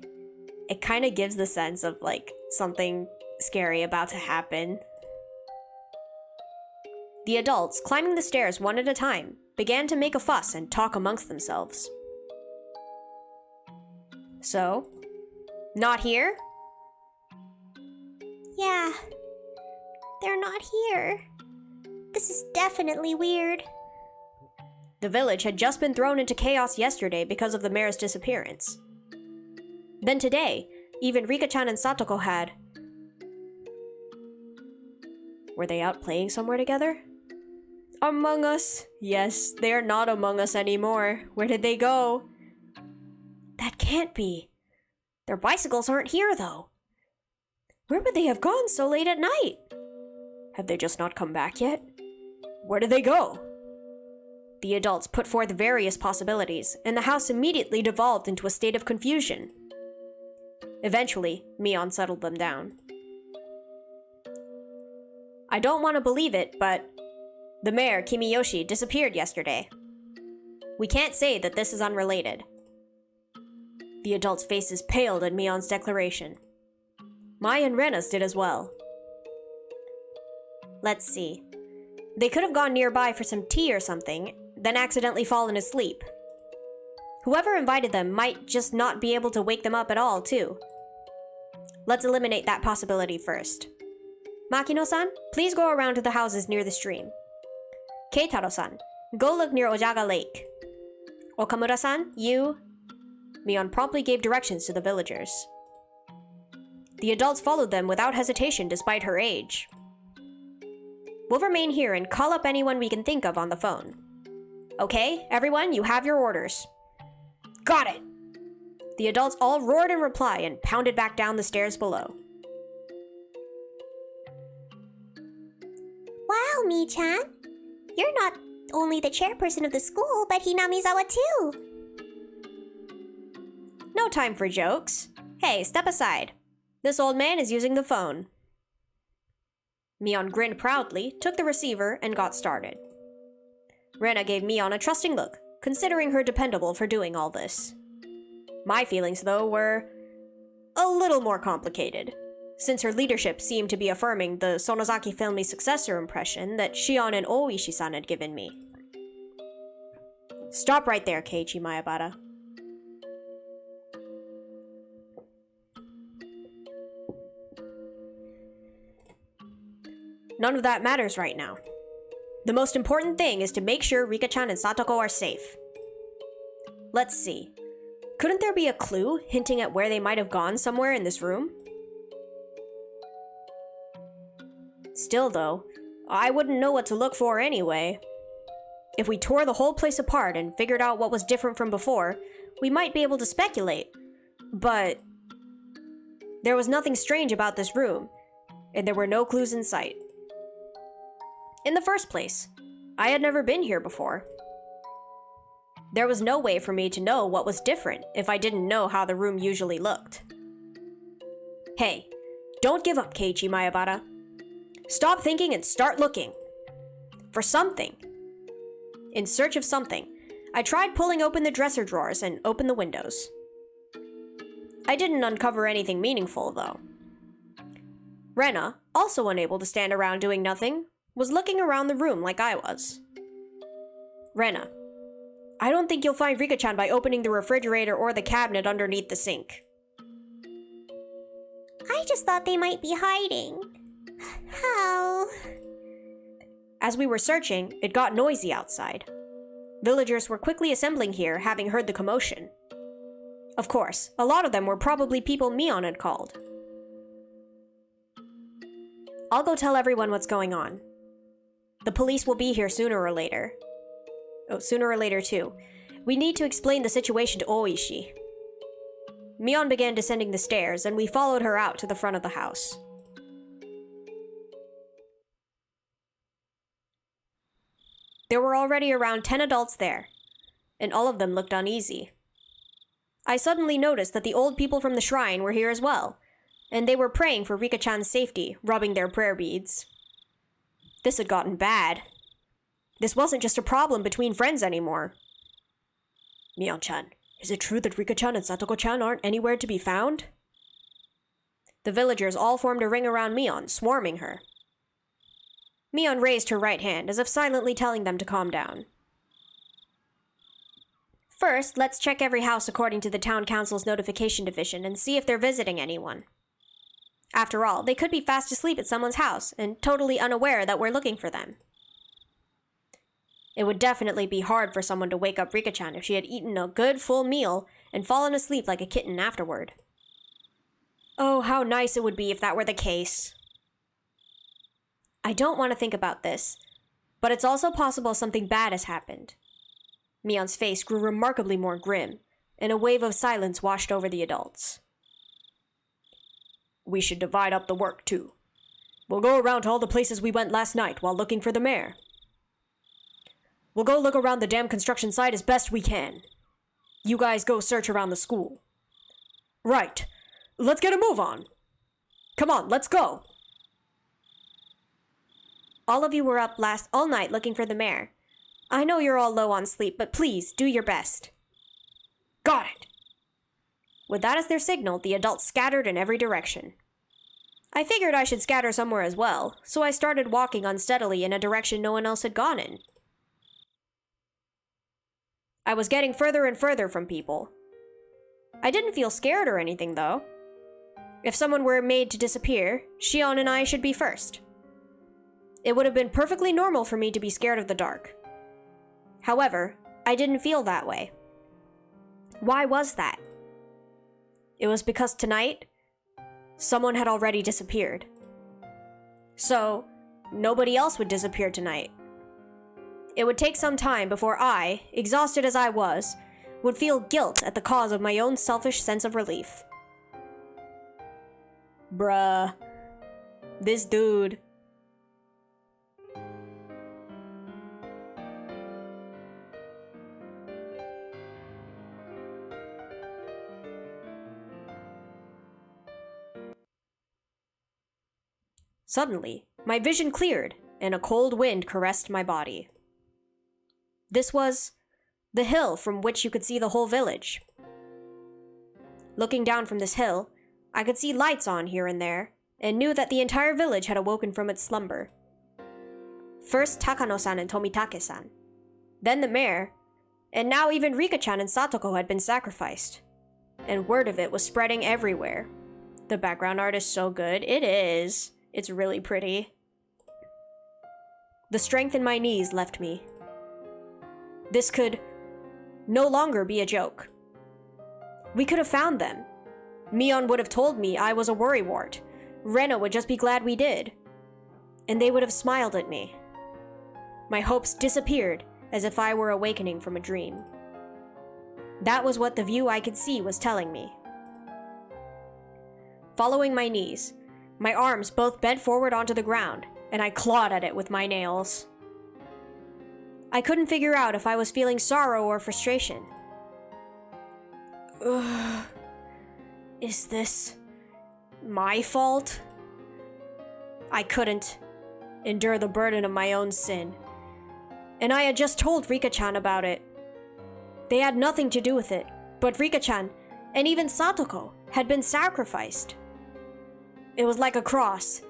it kind of gives the sense of like something scary about to happen. The adults, climbing the stairs one at a time, began to make a fuss and talk amongst themselves. So, not here? Yeah, they're not here. This is definitely weird. The village had just been thrown into chaos yesterday because of the mayor's disappearance. Then today, even Rika-chan and Satoko had... Were they out playing somewhere together? Among Us. Yes, they are not Among Us anymore. Where did they go? That can't be. Their bicycles aren't here, though. Where would they have gone so late at night? Have they just not come back yet? Where did they go? The adults put forth various possibilities, and the house immediately devolved into a state of confusion. Eventually, Mion settled them down. I don't want to believe it, but the mayor, Kimiyoshi, disappeared yesterday. We can't say that this is unrelated. The adults' faces paled at Mion's declaration. Mai and Rena's did as well. Let's see. They could have gone nearby for some tea or something, then accidentally fallen asleep. Whoever invited them might just not be able to wake them up at all, too. Let's eliminate that possibility first. Makino-san, please go around to the houses near the stream. Keitaro-san, go look near Ojaga Lake. Okamura-san, you... Mion promptly gave directions to the villagers. The adults followed them without hesitation despite her age. We'll remain here and call up anyone we can think of on the phone. Okay, everyone, you have your orders. Got it! The adults all roared in reply and pounded back down the stairs below. Wow, Mi-chan. You're not only the chairperson of the school, but Hinamizawa too. No time for jokes. Hey, step aside. This old man is using the phone. Mion grinned proudly, took the receiver, and got started. Rena gave Mion a trusting look, considering her dependable for doing all this. My feelings, though, were a little more complicated, since her leadership seemed to be affirming the Sonozaki family successor impression that Shion and Oishi-san had given me. Stop right there, Keiichi Maebara. None of that matters right now. The most important thing is to make sure Rika-chan and Satoko are safe. Let's see. Couldn't there be a clue hinting at where they might have gone somewhere in this room? Still, though, I wouldn't know what to look for anyway. If we tore the whole place apart and figured out what was different from before, we might be able to speculate. But there was nothing strange about this room, and there were no clues in sight. In the first place, I had never been here before. There was no way for me to know what was different if I didn't know how the room usually looked. Hey, don't give up, Keiichi Maebara. Stop thinking and start looking. For something. In search of something, I tried pulling open the dresser drawers and opened the windows. I didn't uncover anything meaningful, though. Rena, also unable to stand around doing nothing, was looking around the room like I was. Rena, I don't think you'll find Rika-chan by opening the refrigerator or the cabinet underneath the sink. I just thought they might be hiding. How? As we were searching, it got noisy outside. Villagers were quickly assembling here, having heard the commotion. Of course, a lot of them were probably people Mion had called. I'll go tell everyone what's going on. The police will be here sooner or later. Oh, sooner or later too. We need to explain the situation to Oishi. Mion began descending the stairs, and we followed her out to the front of the house. There were already around 10 adults there, and all of them looked uneasy. I suddenly noticed that the old people from the shrine were here as well, and they were praying for Rika-chan's safety, rubbing their prayer beads. This had gotten bad. This wasn't just a problem between friends anymore. Mion-chan, is it true that Rika-chan and Satoko-chan aren't anywhere to be found? The villagers all formed a ring around Mion, swarming her. Mion raised her right hand, as if silently telling them to calm down. First, let's check every house according to the town council's notification division and see if they're visiting anyone. After all, they could be fast asleep at someone's house and totally unaware that we're looking for them. It would definitely be hard for someone to wake up Rika-chan if she had eaten a good full meal and fallen asleep like a kitten afterward. Oh, how nice it would be if that were the case. I don't want to think about this, but it's also possible something bad has happened. Mion's face grew remarkably more grim, and a wave of silence washed over the adults. We should divide up the work, too. We'll go around to all the places we went last night while looking for the mayor. We'll go look around the damn construction site as best we can. You guys go search around the school. Right. Let's get a move on. Come on, let's go. All of you were up all night looking for the mayor. I know you're all low on sleep, but please, do your best. Got it. With that as their signal, the adults scattered in every direction. I figured I should scatter somewhere as well, so I started walking unsteadily in a direction no one else had gone in. I was getting further and further from people. I didn't feel scared or anything, though. If someone were made to disappear, Shion and I should be first. It would have been perfectly normal for me to be scared of the dark. However, I didn't feel that way. Why was that? It was because tonight, someone had already disappeared. So, nobody else would disappear tonight. It would take some time before I, exhausted as I was, would feel guilt at the cause of my own selfish sense of relief. Bruh. This dude. Suddenly, my vision cleared, and a cold wind caressed my body. This was the hill from which you could see the whole village. Looking down from this hill, I could see lights on here and there, and knew that the entire village had awoken from its slumber. First Takano-san and Tomitake-san, then the mayor, and now even Rika-chan and Satoko had been sacrificed. And word of it was spreading everywhere. The background art is so good. It is. It's really pretty. The strength in my knees left me. This could no longer be a joke. We could have found them. Mion would have told me I was a worrywart. Rena would just be glad we did. And they would have smiled at me. My hopes disappeared as if I were awakening from a dream. That was what the view I could see was telling me. Following my knees, my arms both bent forward onto the ground, and I clawed at it with my nails. I couldn't figure out if I was feeling sorrow or frustration. Ugh. Is this my fault? I couldn't endure the burden of my own sin. And I had just told Rika-chan about it. They had nothing to do with it, but Rika-chan, and even Satoko, had been sacrificed. It was like a cross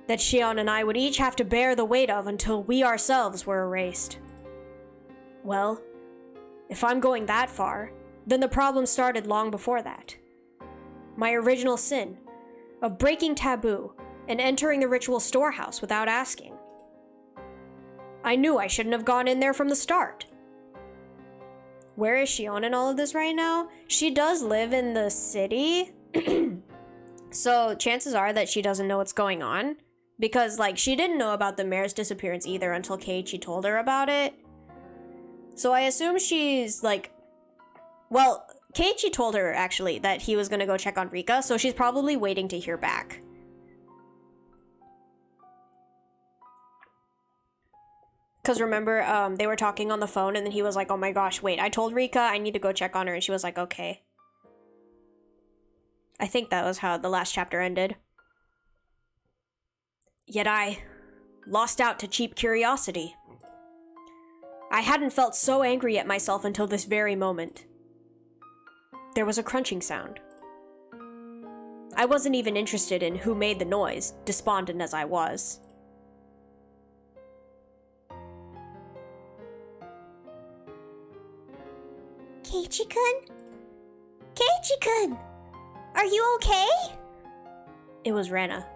that Shion and I would each have to bear the weight of until we ourselves were erased. Well, if I'm going that far, then the problem started long before that. My original sin of breaking taboo and entering the ritual storehouse without asking. I knew I shouldn't have gone in there from the start. Where is Shion in all of this right now? She does live in the city. So chances are that she doesn't know what's going on. Because, she didn't know about the mayor's disappearance either until Keiichi told her about it. So I assume she's, Keiichi told her, actually, that he was gonna go check on Rika, so she's probably waiting to hear back. Because remember, they were talking on the phone, and then he was like, oh my gosh, wait, I told Rika I need to go check on her, and she was like, okay. I think that was how the last chapter ended. Yet I lost out to cheap curiosity. I hadn't felt so angry at myself until this very moment. There was a crunching sound. I wasn't even interested in who made the noise, despondent as I was. Keiichi-kun? Keiichi-kun! Are you okay? It was Rena.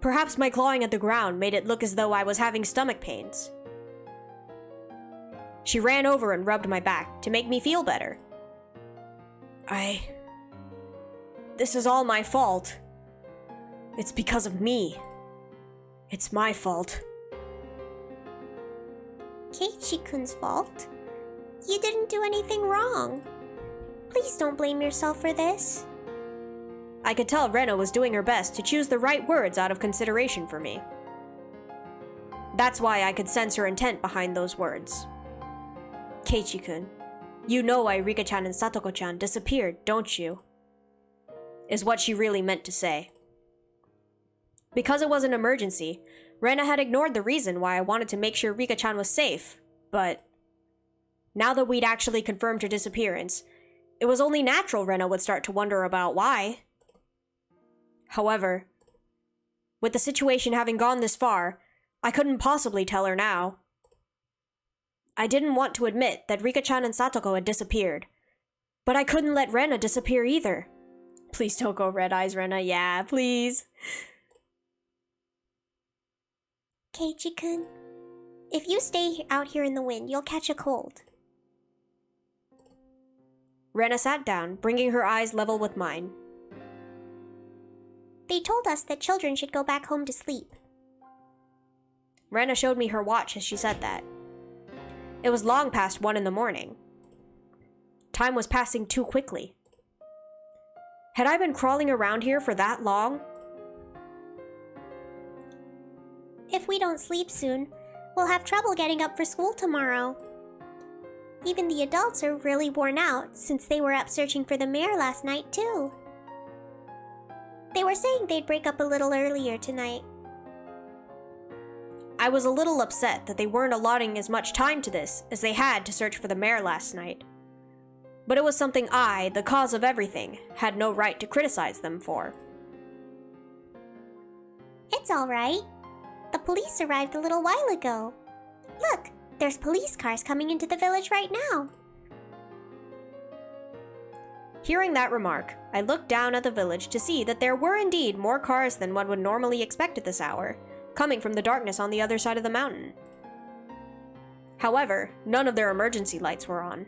Perhaps my clawing at the ground made it look as though I was having stomach pains. She ran over and rubbed my back to make me feel better. This is all my fault. It's because of me. It's my fault. Keiichi-kun's fault? You didn't do anything wrong. Please don't blame yourself for this. I could tell Rena was doing her best to choose the right words out of consideration for me. That's why I could sense her intent behind those words. Keiichi-kun, you know why Rika-chan and Satoko-chan disappeared, don't you? Is what she really meant to say. Because it was an emergency, Rena had ignored the reason why I wanted to make sure Rika-chan was safe, but now that we'd actually confirmed her disappearance, it was only natural Rena would start to wonder about why. However, with the situation having gone this far, I couldn't possibly tell her now. I didn't want to admit that Rika-chan and Satoko had disappeared, but I couldn't let Rena disappear either. Please don't go red eyes, Rena. Yeah, please. Keiichi-kun, if you stay out here in the wind, you'll catch a cold. Rena sat down, bringing her eyes level with mine. They told us that children should go back home to sleep. Rena showed me her watch as she said that. It was long past 1 in the morning. Time was passing too quickly. Had I been crawling around here for that long? If we don't sleep soon, we'll have trouble getting up for school tomorrow. Even the adults are really worn out since they were up searching for the mayor last night, too. They were saying they'd break up a little earlier tonight. I was a little upset that they weren't allotting as much time to this as they had to search for the mayor last night. But it was something I, the cause of everything, had no right to criticize them for. It's all right. The police arrived a little while ago. Look, there's police cars coming into the village right now. Hearing that remark, I looked down at the village to see that there were indeed more cars than one would normally expect at this hour, coming from the darkness on the other side of the mountain. However, none of their emergency lights were on.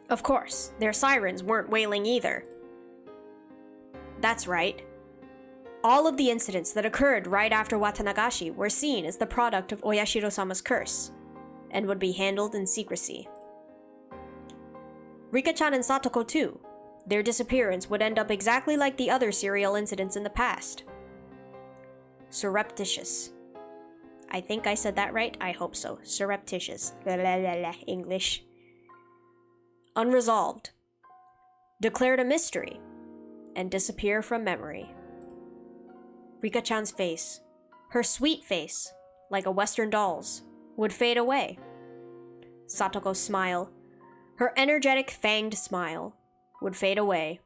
Of course, their sirens weren't wailing either. That's right. All of the incidents that occurred right after Watanagashi were seen as the product of Oyashiro-sama's curse, and would be handled in secrecy. Rika-chan and Satoko too. Their disappearance would end up exactly like the other serial incidents in the past. Surreptitious. I think I said that right? I hope so. Surreptitious. English. Unresolved. Declared a mystery. And disappear from memory. Rika-chan's face, her sweet face, like a Western doll's, would fade away. Satoko's smile, her energetic fanged smile, would fade away.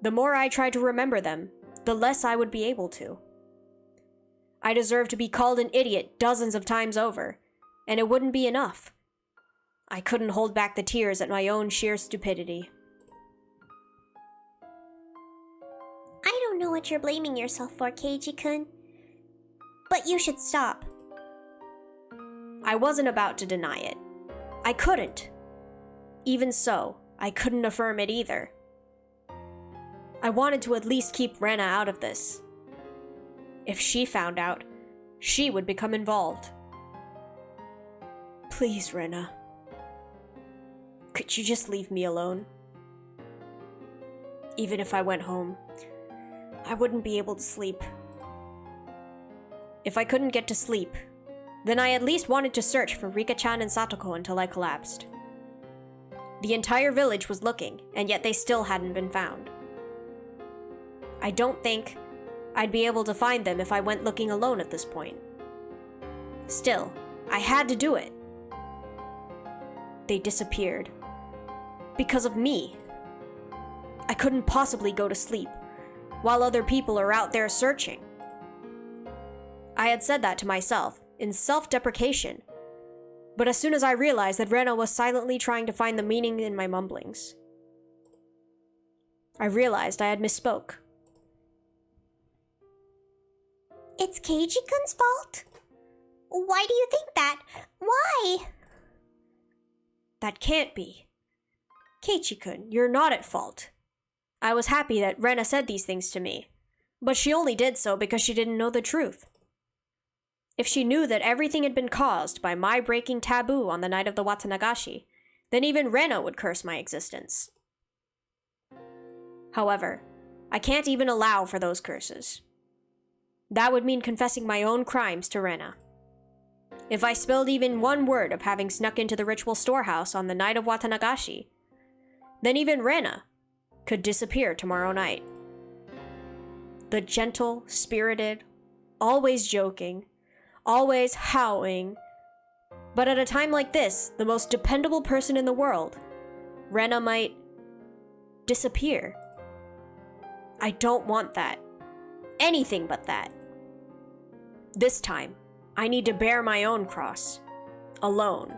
The more I tried to remember them, the less I would be able to. I deserved to be called an idiot dozens of times over, and it wouldn't be enough. I couldn't hold back the tears at my own sheer stupidity. I don't know what you're blaming yourself for, Keiichi-kun, but you should stop. I wasn't about to deny it. I couldn't. Even so, I couldn't affirm it either. I wanted to at least keep Rena out of this. If she found out, she would become involved. Please, Rena. Could you just leave me alone? Even if I went home, I wouldn't be able to sleep. If I couldn't get to sleep, then I at least wanted to search for Rika-chan and Satoko until I collapsed. The entire village was looking, and yet they still hadn't been found. I don't think I'd be able to find them if I went looking alone at this point. Still, I had to do it. They disappeared. Because of me. I couldn't possibly go to sleep, while other people are out there searching. I had said that to myself, in self-deprecation, But as soon as I realized that Rena was silently trying to find the meaning in my mumblings, I realized I had misspoke. It's Keiji-kun's fault? Why do you think that? Why? That can't be. Keiichi-kun, you're not at fault. I was happy that Rena said these things to me, but she only did so because she didn't know the truth. If she knew that everything had been caused by my breaking taboo on the night of the Watanagashi, then even Rena would curse my existence. However, I can't even allow for those curses. That would mean confessing my own crimes to Rena. If I spilled even one word of having snuck into the ritual storehouse on the night of Watanagashi, then even Rena could disappear tomorrow night. The gentle, spirited, always joking, always howling, but at a time like this, the most dependable person in the world, Rena might disappear. I don't want that. Anything but that. This time, I need to bear my own cross. Alone.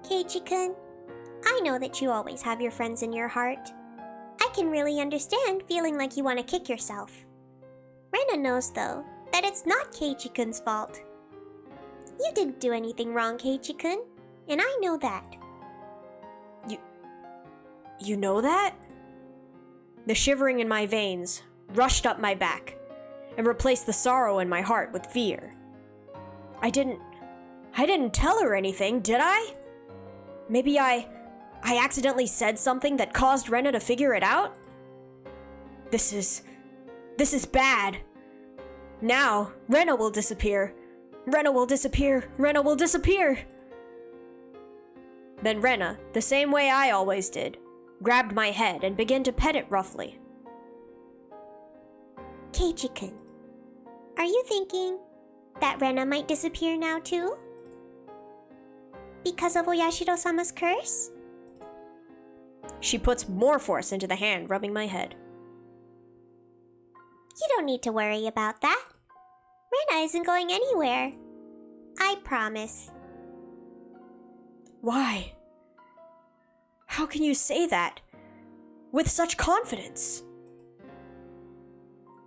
Keiichi-kun, I know that you always have your friends in your heart. I can really understand feeling like you want to kick yourself. Rena knows, though, that it's not Keiichi-kun's fault. You didn't do anything wrong, Keiichi-kun, and I know that. You know that? The shivering in my veins rushed up my back and replaced the sorrow in my heart with fear. I didn't tell her anything, did I? Maybe I accidentally said something that caused Rena to figure it out? This is bad. Now, Rena will disappear. Rena will disappear. Rena will disappear. Then Rena, the same way I always did, grabbed my head and began to pet it roughly. Keiichi-kun, are you thinking that Rena might disappear now too? Because of Oyashiro-sama's curse? She puts more force into the hand rubbing my head. You don't need to worry about that. Rena isn't going anywhere. I promise. Why? How can you say that with such confidence?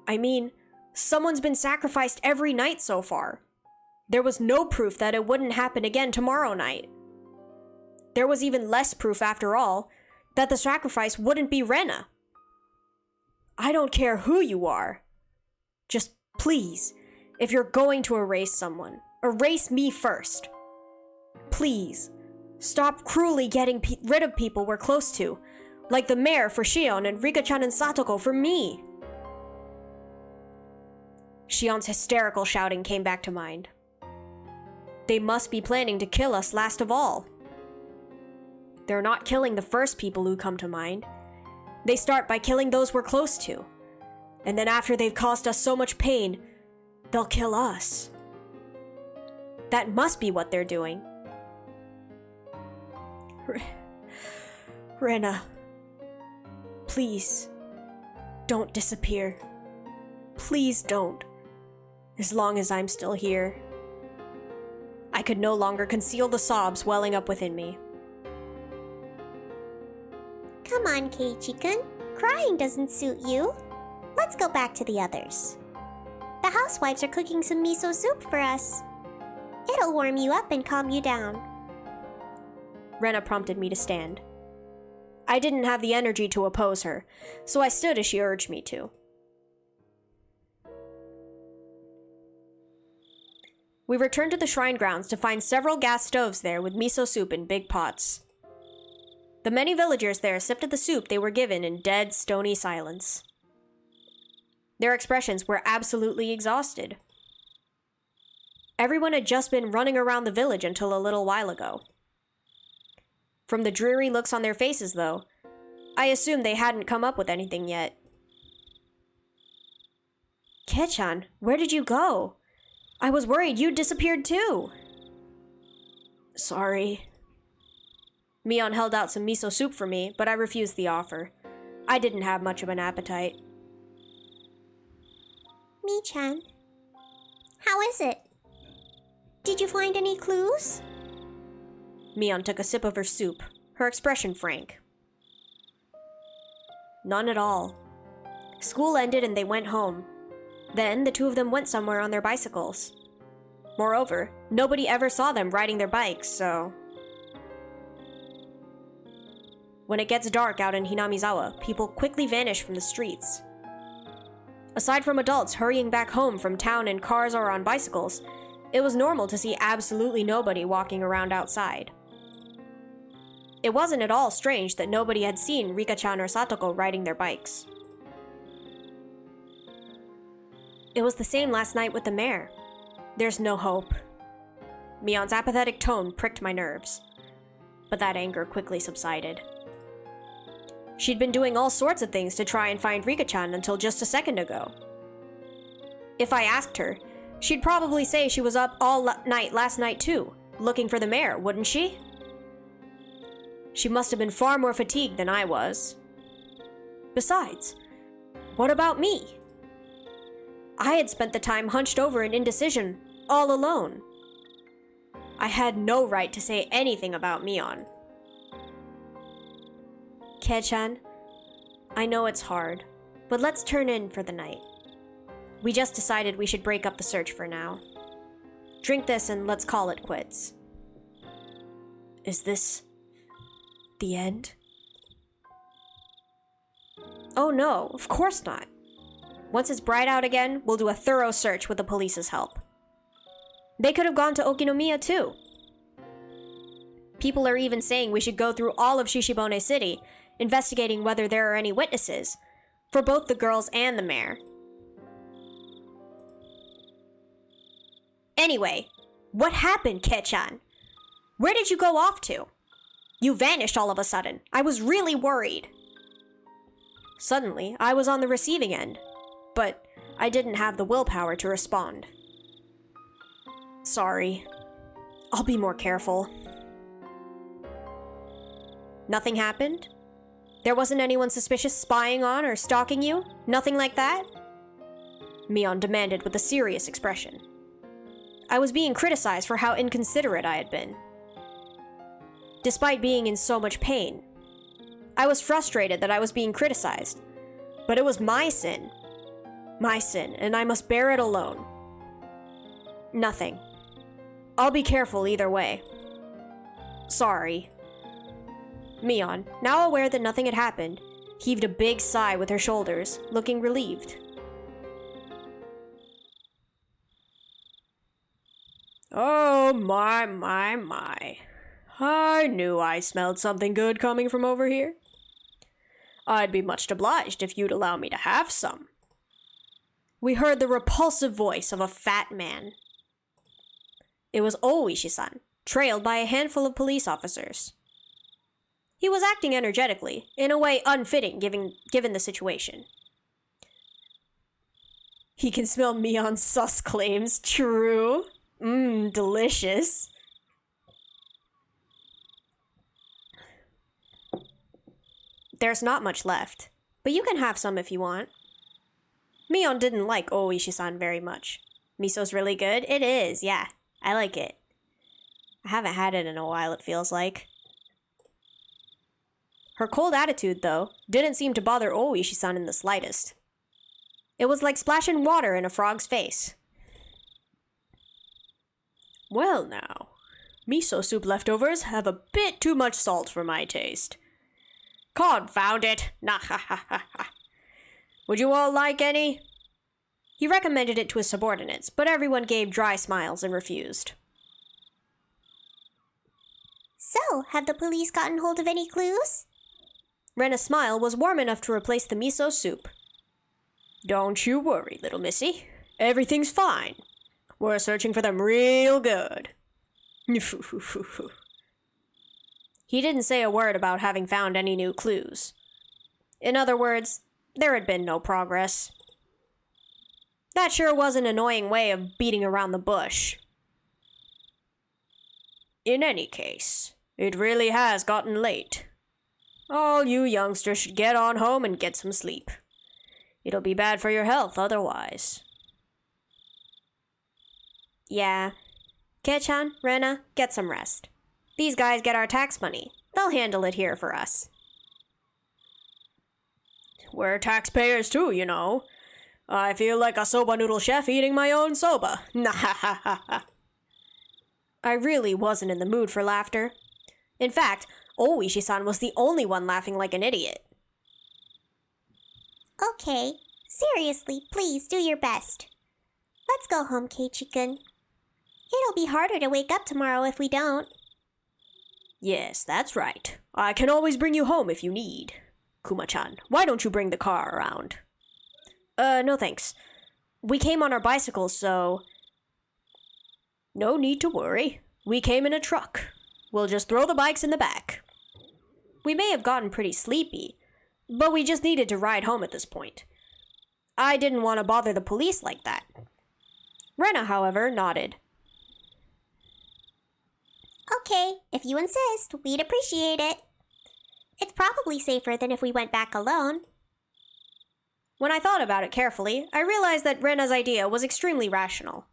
I mean, someone's been sacrificed every night so far. There was no proof that it wouldn't happen again tomorrow night. There was even less proof, after all, that the sacrifice wouldn't be Rena. I don't care who you are. Just please, if you're going to erase someone, erase me first. Please, stop cruelly getting rid of people we're close to, like the mayor for Shion and Rika-chan and Satoko for me. Shion's hysterical shouting came back to mind. They must be planning to kill us last of all. They're not killing the first people who come to mind. They start by killing those we're close to. And then after they've caused us so much pain, they'll kill us. That must be what they're doing. Rena, please, don't disappear. Please don't. As long as I'm still here. I could no longer conceal the sobs welling up within me. Come on, Keiichi-kun. Crying doesn't suit you. Let's go back to the others. The housewives are cooking some miso soup for us. It'll warm you up and calm you down. Rena prompted me to stand. I didn't have the energy to oppose her, so I stood as she urged me to. We returned to the shrine grounds to find several gas stoves there with miso soup in big pots. The many villagers there sipped at the soup they were given in dead, stony silence. Their expressions were absolutely exhausted. Everyone had just been running around the village until a little while ago. From the dreary looks on their faces, though, I assumed they hadn't come up with anything yet. Kei-chan, where did you go? I was worried you'd disappeared too. Sorry. Mion held out some miso soup for me, but I refused the offer. I didn't have much of an appetite. Mi-chan, how is it? Did you find any clues? Mion took a sip of her soup, her expression frank. None at all. School ended and they went home. Then the two of them went somewhere on their bicycles. Moreover, nobody ever saw them riding their bikes, so... When it gets dark out in Hinamizawa, people quickly vanish from the streets. Aside from adults hurrying back home from town in cars or on bicycles, it was normal to see absolutely nobody walking around outside. It wasn't at all strange that nobody had seen Rika-chan or Satoko riding their bikes. It was the same last night with the mare. There's no hope. Mion's apathetic tone pricked my nerves, but that anger quickly subsided. She'd been doing all sorts of things to try and find Rika-chan until just a second ago. If I asked her, she'd probably say she was up all night last night too, looking for the mare, wouldn't she? She must have been far more fatigued than I was. Besides, what about me? I had spent the time hunched over in indecision, all alone. I had no right to say anything about Mion. Kei-chan, I know it's hard, but let's turn in for the night. We just decided we should break up the search for now. Drink this and let's call it quits. Is this the end? Oh no, of course not. Once it's bright out again, we'll do a thorough search with the police's help. They could have gone to Okinomiya too. People are even saying we should go through all of Shishibone City, investigating whether there are any witnesses, for both the girls and the mare. Anyway, what happened, Kei-chan? Where did you go off to? You vanished all of a sudden. I was really worried. Suddenly, I was on the receiving end, but I didn't have the willpower to respond. Sorry. I'll be more careful. Nothing happened? There wasn't anyone suspicious spying on or stalking you? Nothing like that? Mion demanded with a serious expression. I was being criticized for how inconsiderate I had been. Despite being in so much pain, I was frustrated that I was being criticized. But it was my sin. My sin, and I must bear it alone. Nothing. I'll be careful either way. Sorry. Mion, now aware that nothing had happened, heaved a big sigh with her shoulders, looking relieved. Oh my, my, my. I knew I smelled something good coming from over here. I'd be much obliged if you'd allow me to have some. We heard the repulsive voice of a fat man. It was Oishi-san, trailed by a handful of police officers. He was acting energetically, in a way unfitting given the situation. He can smell Mion's sus claims, true. Delicious. There's not much left, but you can have some if you want. Mion didn't like Oishi-san very much. Miso's really good? It is, yeah. I like it. I haven't had it in a while, it feels like. Her cold attitude, though, didn't seem to bother Oishi-san in the slightest. It was like splashing water in a frog's face. Well now, miso soup leftovers have a bit too much salt for my taste. Confound it! Nah ha ha ha ha. Would you all like any? He recommended it to his subordinates, but everyone gave dry smiles and refused. So, have the police gotten hold of any clues? Rena's smile was warm enough to replace the miso soup. Don't you worry, little missy. Everything's fine. We're searching for them real good. He didn't say a word about having found any new clues. In other words, there had been no progress. That sure was an annoying way of beating around the bush. In any case, it really has gotten late. All you youngsters should get on home and get some sleep. It'll be bad for your health otherwise. Yeah, Kei-chan, Rena, get some rest. These guys get our tax money. They'll handle it here for us. We're taxpayers too, you know. I feel like a soba noodle chef eating my own soba. I really wasn't in the mood for laughter. In fact, Oishi-san was the only one laughing like an idiot. Okay, seriously, please do your best. Let's go home, Keiichi-kun. It'll be harder to wake up tomorrow if we don't. Yes, that's right. I can always bring you home if you need. Kuma-chan, why don't you bring the car around? No thanks. We came on our bicycles, so... No need to worry. We came in a truck. We'll just throw the bikes in the back. We may have gotten pretty sleepy, but we just needed to ride home at this point. I didn't want to bother the police like that. Rena, however, nodded. Okay, if you insist, we'd appreciate it. It's probably safer than if we went back alone. When I thought about it carefully, I realized that Rena's idea was extremely rational.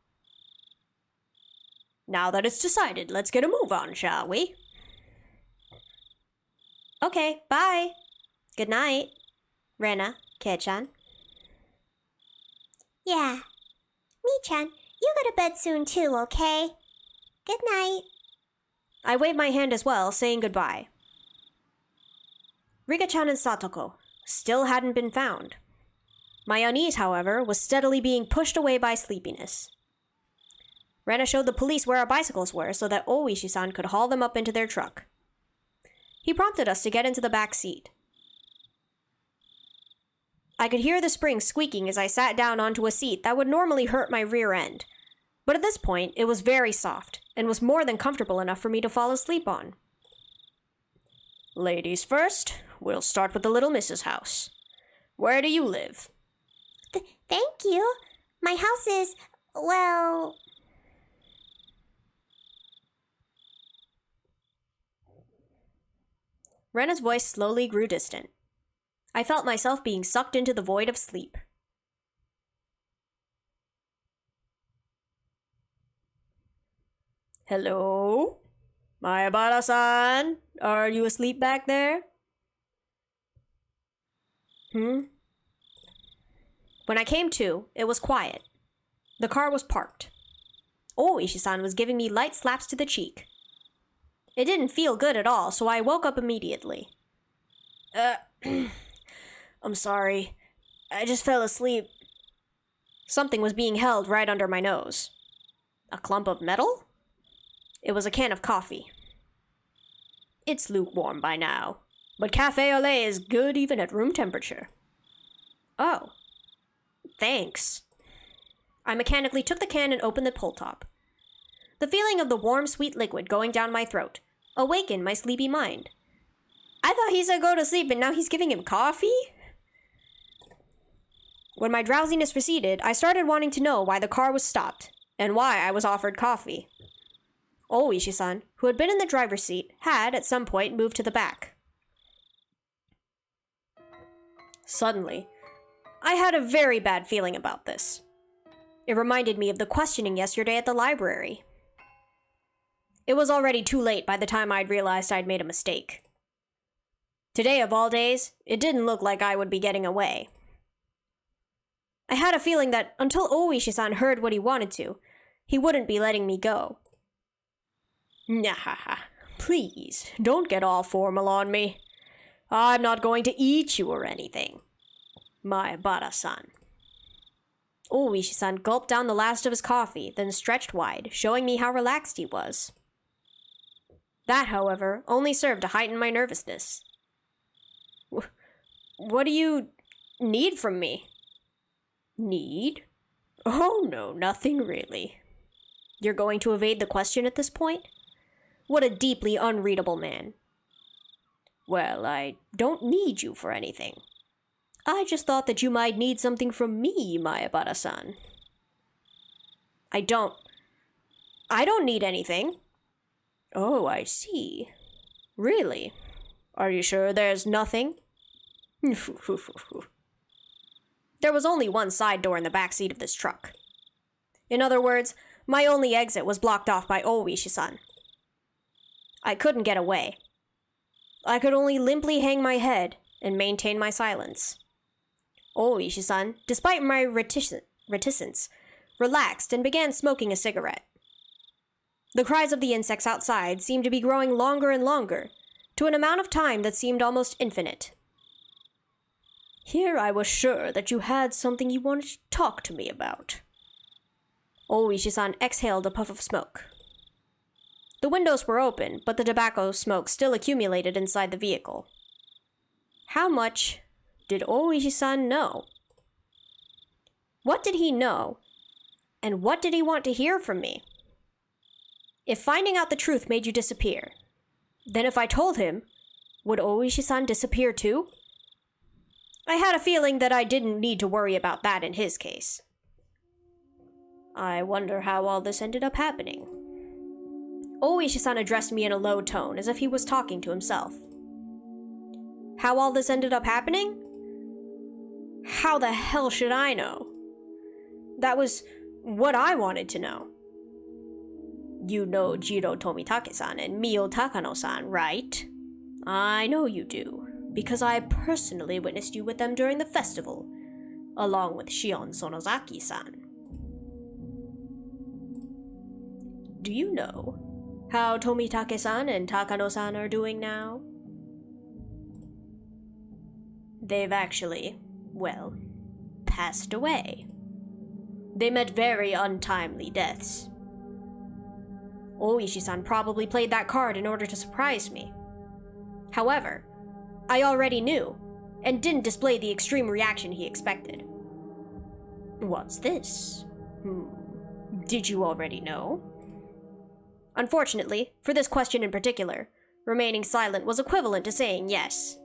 Now that it's decided, let's get a move on, shall we? Okay, bye. Good night. Rena, Kei-chan. Yeah. Mi-chan, you go to bed soon too, okay? Good night. I waved my hand as well, saying goodbye. Rika-chan and Satoko still hadn't been found. My unease, however, was steadily being pushed away by sleepiness. Rena showed the police where our bicycles were so that Oishi-san could haul them up into their truck. He prompted us to get into the back seat. I could hear the springs squeaking as I sat down onto a seat that would normally hurt my rear end, but at this point it was very soft and was more than comfortable enough for me to fall asleep on. Ladies first, we'll start with the little Mrs. house. Where do you live? Thank you. My house is, well... Rena's voice slowly grew distant. I felt myself being sucked into the void of sleep. Hello? Mayabara-san? Are you asleep back there? When I came to, it was quiet. The car was parked. Oishi-san was giving me light slaps to the cheek. It didn't feel good at all, so I woke up immediately. I'm sorry. I just fell asleep. Something was being held right under my nose. A clump of metal? It was a can of coffee. It's lukewarm by now, but cafe au lait is good even at room temperature. Oh. Thanks. I mechanically took the can and opened the pull top. The feeling of the warm, sweet liquid going down my throat awakened my sleepy mind. I thought he said go to sleep and now he's giving him coffee? When my drowsiness receded, I started wanting to know why the car was stopped and why I was offered coffee. Oishi-san, who had been in the driver's seat, had, at some point, moved to the back. Suddenly, I had a very bad feeling about this. It reminded me of the questioning yesterday at the library. It was already too late by the time I'd realized I'd made a mistake. Today, of all days, it didn't look like I would be getting away. I had a feeling that until Oishi-san heard what he wanted to, he wouldn't be letting me go. Nah, please, don't get all formal on me. I'm not going to eat you or anything. Mayabara-san. Oishi-san gulped down the last of his coffee, then stretched wide, showing me how relaxed he was. That, however, only served to heighten my nervousness. What do you need from me? Need? Oh no, nothing really. You're going to evade the question at this point? What a deeply unreadable man. Well, I don't need you for anything. I just thought that you might need something from me, Mayabara-san. I don't need anything. Oh, I see. Really? Are you sure there's nothing? There was only one side door in the back seat of this truck. In other words, my only exit was blocked off by Oishi-san. I couldn't get away. I could only limply hang my head and maintain my silence. Oishi-san, despite my reticence, relaxed and began smoking a cigarette. The cries of the insects outside seemed to be growing longer and longer, to an amount of time that seemed almost infinite. Here I was sure that you had something you wanted to talk to me about. Oishi-san exhaled a puff of smoke. The windows were open, but the tobacco smoke still accumulated inside the vehicle. How much did Oishi-san know? What did he know? And what did he want to hear from me? If finding out the truth made you disappear, then if I told him, would Oishi-san disappear too? I had a feeling that I didn't need to worry about that in his case. I wonder how all this ended up happening. Oishi-san addressed me in a low tone, as if he was talking to himself. How all this ended up happening? How the hell should I know? That was what I wanted to know. You know Jiro Tomitake-san and Mio Takano-san, right? I know you do, because I personally witnessed you with them during the festival, along with Shion Sonozaki-san. Do you know how Tomitake-san and Takano-san are doing now? They've actually, well, passed away. They met very untimely deaths. Oishi-san probably played that card in order to surprise me. However, I already knew, and didn't display the extreme reaction he expected. What's this? Did you already know? Unfortunately, for this question in particular, remaining silent was equivalent to saying yes.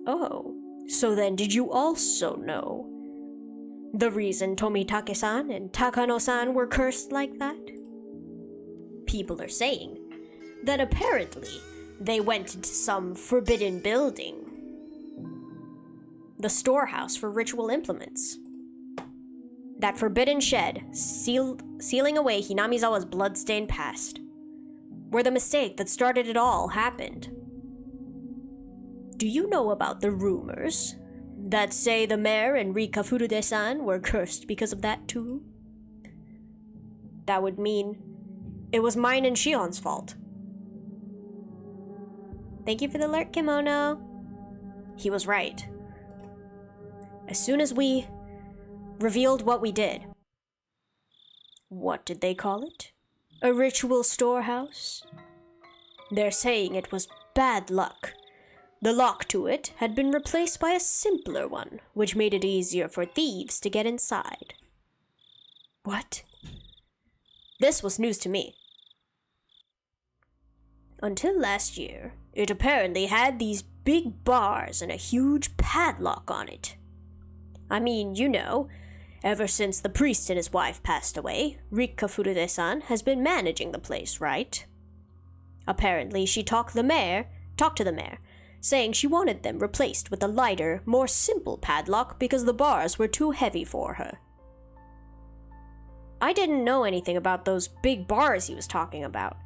Oh, so then did you also know the reason Tomitake-san and Takano-san were cursed like that? People are saying that apparently they went into some forbidden building. The storehouse for ritual implements. That forbidden shed, sealing away Hinamizawa's blood-stained past. Where the mistake that started it all happened. Do you know about the rumors that say the mayor and Rika Furude-san were cursed because of that too? That would mean it was mine and Shion's fault. Thank you for the alert, Kimono. He was right. As soon as we revealed what we did. What did they call it? A ritual storehouse? They're saying it was bad luck. The lock to it had been replaced by a simpler one, which made it easier for thieves to get inside. What? This was news to me. Until last year, it apparently had these big bars and a huge padlock on it. I mean, you know, ever since the priest and his wife passed away, Rika Furude-san has been managing the place, right? Apparently, she talked to the mayor, saying she wanted them replaced with a lighter, more simple padlock because the bars were too heavy for her. I didn't know anything about those big bars he was talking about,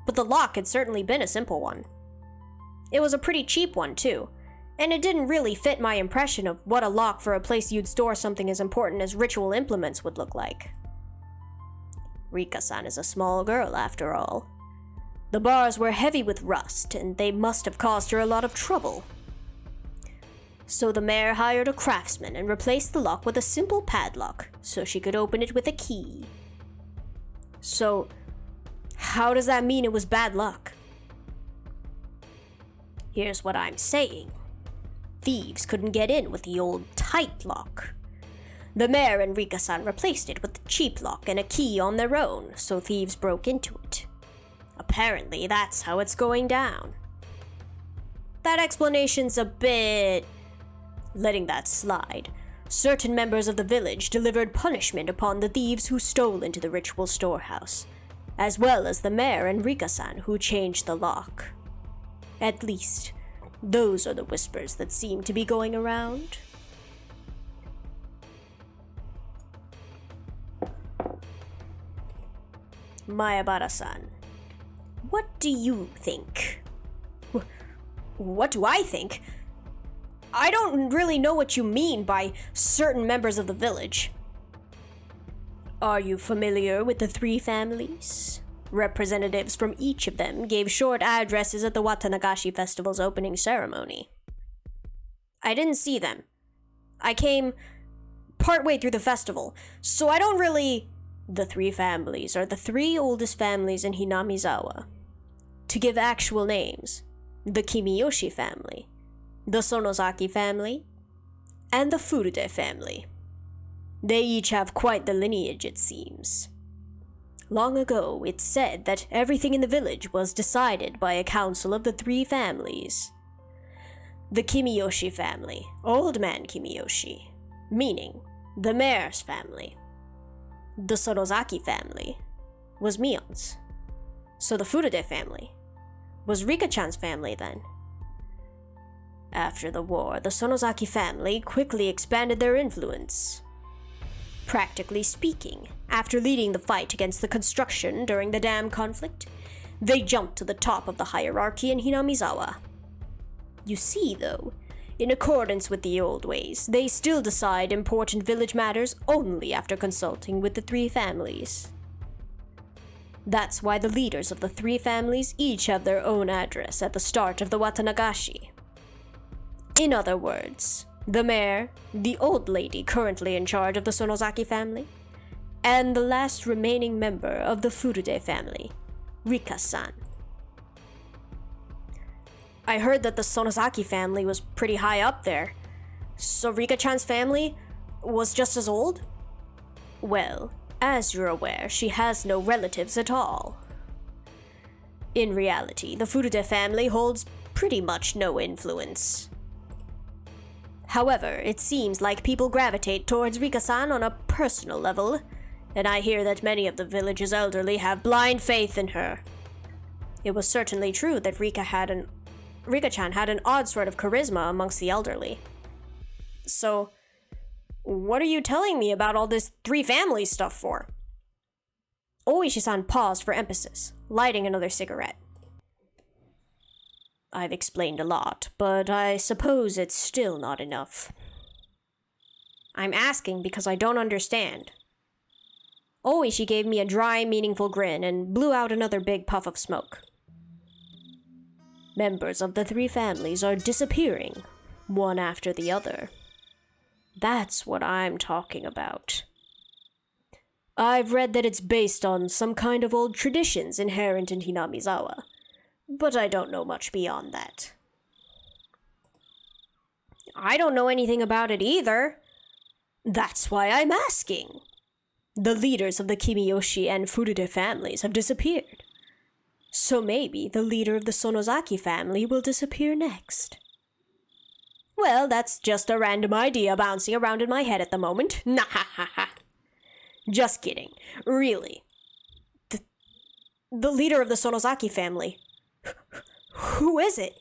but the lock had certainly been a simple one. It was a pretty cheap one, too, and it didn't really fit my impression of what a lock for a place you'd store something as important as ritual implements would look like. Rika-san is a small girl, after all. The bars were heavy with rust, and they must have caused her a lot of trouble. So the mayor hired a craftsman and replaced the lock with a simple padlock, so she could open it with a key. So, how does that mean it was bad luck? Here's what I'm saying. Thieves couldn't get in with the old tight lock. The mayor and Rika-san replaced it with a cheap lock and a key on their own, so thieves broke into it. Apparently, that's how it's going down. That explanation's a bit... Letting that slide, certain members of the village delivered punishment upon the thieves who stole into the ritual storehouse, as well as the mayor and Rika-san who changed the lock. At least, those are the whispers that seem to be going around. Mayabara-san, what do you think? What do I think? I don't really know what you mean by certain members of the village. Are you familiar with the three families? Representatives from each of them gave short addresses at the Watanagashi festival's opening ceremony. I didn't see them. I came partway through the festival, so I don't really... The three families are the three oldest families in Hinamizawa. To give actual names, the Kimiyoshi family, the Sonozaki family, and the Furude family. They each have quite the lineage, it seems. Long ago, it's said that everything in the village was decided by a council of the three families. The Kimiyoshi family, Old Man Kimiyoshi, meaning the mayor's family. The Sonozaki family was Mion's. So the Furude family was Rika-chan's family then. After the war, the Sonozaki family quickly expanded their influence. Practically speaking, after leading the fight against the construction during the dam conflict, they jumped to the top of the hierarchy in Hinamizawa. You see, though, in accordance with the old ways, they still decide important village matters only after consulting with the three families. That's why the leaders of the three families each have their own address at the start of the Watanagashi. In other words, the mayor, the old lady currently in charge of the Sonozaki family, and the last remaining member of the Furude family, Rika-san. I heard that the Sonozaki family was pretty high up there, so Rika-chan's family was just as old? Well, as you're aware, she has no relatives at all. In reality, the Furude family holds pretty much no influence. However, it seems like people gravitate towards Rika-san on a personal level, and I hear that many of the village's elderly have blind faith in her. It was certainly true that Rika-chan had an odd sort of charisma amongst the elderly. So, what are you telling me about all this three families stuff for? Oishi-san paused for emphasis, lighting another cigarette. I've explained a lot, but I suppose it's still not enough. I'm asking because I don't understand. Oishi gave me a dry, meaningful grin and blew out another big puff of smoke. Members of the three families are disappearing, one after the other. That's what I'm talking about. I've read that it's based on some kind of old traditions inherent in Hinamizawa, but I don't know much beyond that. I don't know anything about it either. That's why I'm asking. The leaders of the Kimiyoshi and Furude families have disappeared. So maybe the leader of the Sonozaki family will disappear next. Well, that's just a random idea bouncing around in my head at the moment. Nah ha ha ha. Just kidding. Really. The leader of the Sonozaki family. Who is it?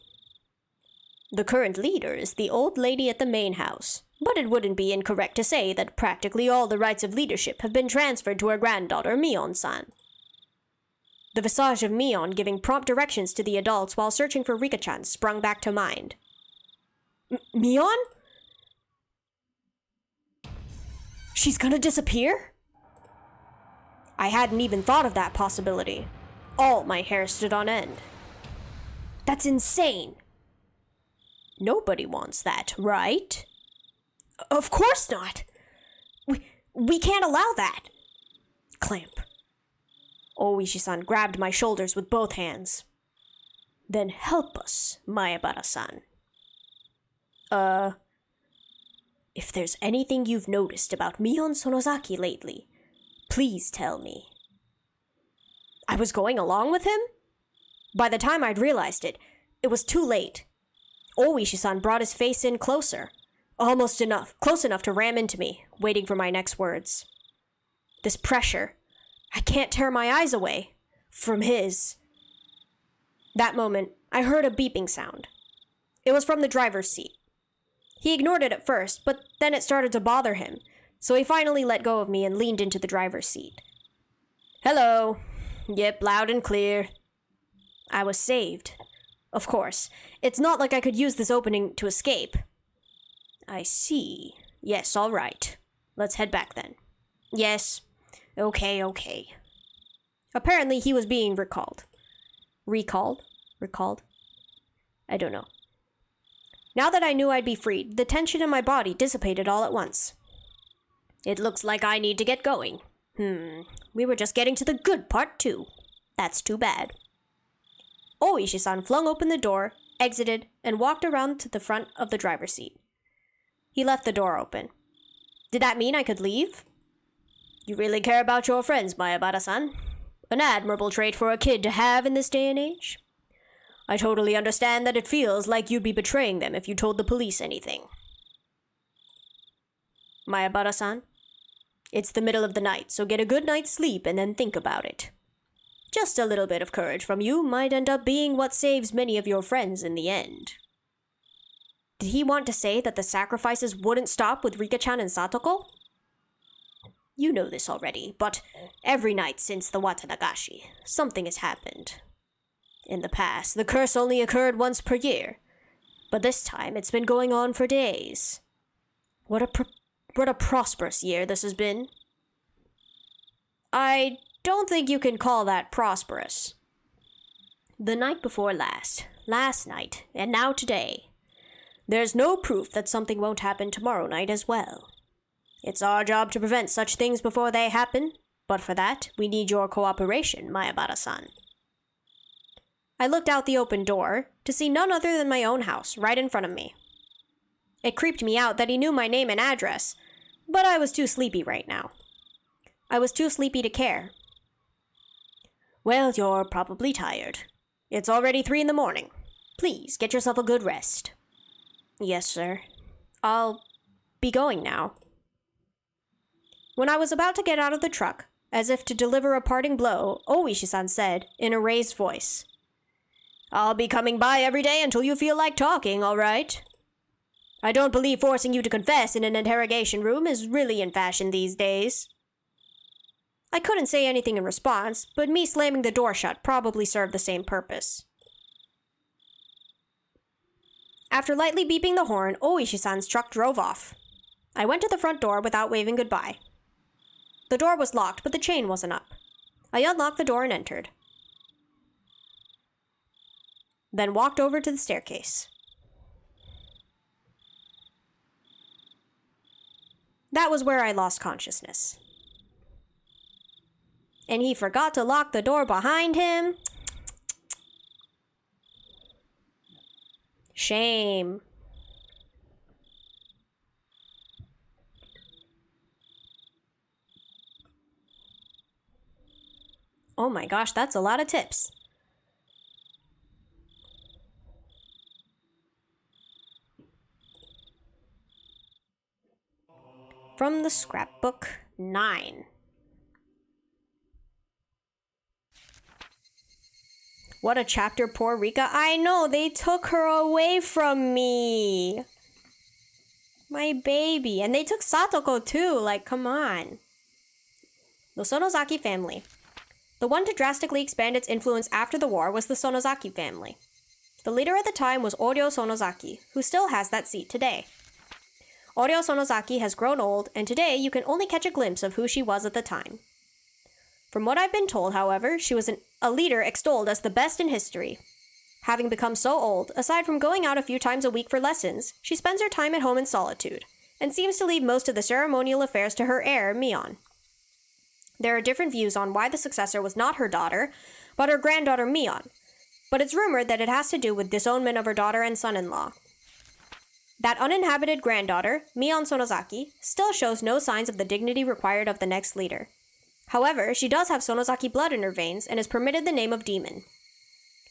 The current leader is the old lady at the main house, but it wouldn't be incorrect to say that practically all the rights of leadership have been transferred to her granddaughter, Mion-san. The visage of Mion giving prompt directions to the adults while searching for Rika-chan sprung back to mind. Mion? She's gonna disappear? I hadn't even thought of that possibility. All my hair stood on end. That's insane. Nobody wants that, right? Of course not. We can't allow that. Clamp. Oishi-san grabbed my shoulders with both hands. Then help us, Mayabara-san. If there's anything you've noticed about Mion Sonozaki lately, please tell me. I was going along with him? By the time I'd realized it, it was too late. Oishi-san brought his face in closer, close enough to ram into me, waiting for my next words. This pressure, I can't tear my eyes away from his. That moment, I heard a beeping sound. It was from the driver's seat. He ignored it at first, but then it started to bother him, so he finally let go of me and leaned into the driver's seat. Hello. Yep, loud and clear. I was saved. Of course. It's not like I could use this opening to escape. I see. Yes, all right. Let's head back then. Yes. Okay. Apparently he was being recalled. Recalled? I don't know. Now that I knew I'd be freed, the tension in my body dissipated all at once. It looks like I need to get going. We were just getting to the good part, too. That's too bad. Oishi-san flung open the door, exited, and walked around to the front of the driver's seat. He left the door open. Did that mean I could leave? You really care about your friends, Mayabara-san. An admirable trait for a kid to have in this day and age. I totally understand that it feels like you'd be betraying them if you told the police anything. Mayabara-san, it's the middle of the night, so get a good night's sleep and then think about it. Just a little bit of courage from you might end up being what saves many of your friends in the end. Did he want to say that the sacrifices wouldn't stop with Rika-chan and Satoko? You know this already, but every night since the Watanagashi, something has happened. In the past, the curse only occurred once per year, but this time it's been going on for days. What a prosperous year this has been. I don't think you can call that prosperous. The night before last night, and now today. There's no proof that something won't happen tomorrow night as well. It's our job to prevent such things before they happen, but for that, we need your cooperation, Mayabara-san. I looked out the open door to see none other than my own house right in front of me. It creeped me out that he knew my name and address, but I was too sleepy right now. I was too sleepy to care. Well, you're probably tired. It's already 3 a.m. Please, get yourself a good rest. Yes, sir. I'll be going now. When I was about to get out of the truck, as if to deliver a parting blow, Oishi-san said, in a raised voice, I'll be coming by every day until you feel like talking, all right? I don't believe forcing you to confess in an interrogation room is really in fashion these days. I couldn't say anything in response, but me slamming the door shut probably served the same purpose. After lightly beeping the horn, Oishi-san's truck drove off. I went to the front door without waving goodbye. The door was locked, but the chain wasn't up. I unlocked the door and entered. Then walked over to the staircase. That was where I lost consciousness. And he forgot to lock the door behind him. Shame. Oh my gosh, that's a lot of tips. From the scrapbook 9. What a chapter, poor Rika. I know, they took her away from me. My baby. And they took Satoko too, like, come on. The Sonozaki family. The one to drastically expand its influence after the war was the Sonozaki family. The leader at the time was Oryo Sonozaki, who still has that seat today. Oryo Sonozaki has grown old, and today you can only catch a glimpse of who she was at the time. From what I've been told, however, she was a leader extolled as the best in history. Having become so old, aside from going out a few times a week for lessons, she spends her time at home in solitude, and seems to leave most of the ceremonial affairs to her heir, Mion. There are different views on why the successor was not her daughter, but her granddaughter Mion, but it's rumored that it has to do with disownment of her daughter and son-in-law. That uninhabited granddaughter, Mion Sonozaki, still shows no signs of the dignity required of the next leader. However, she does have Sonozaki blood in her veins and is permitted the name of Demon.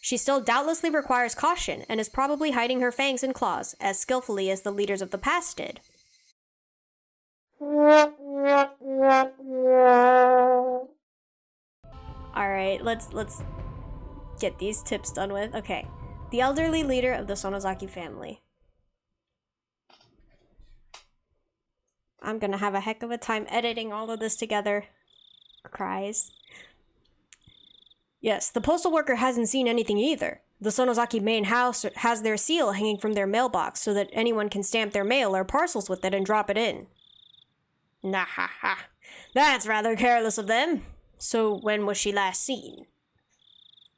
She still doubtlessly requires caution and is probably hiding her fangs and claws as skillfully as the leaders of the past did. Alright, let's get these tips done with. Okay. The elderly leader of the Sonozaki family. I'm gonna have a heck of a time editing all of this together. Cries. Yes, the postal worker hasn't seen anything either. The Sonozaki main house has their seal hanging from their mailbox so that anyone can stamp their mail or parcels with it and drop it in. Nah ha ha. That's rather careless of them. So when was she last seen?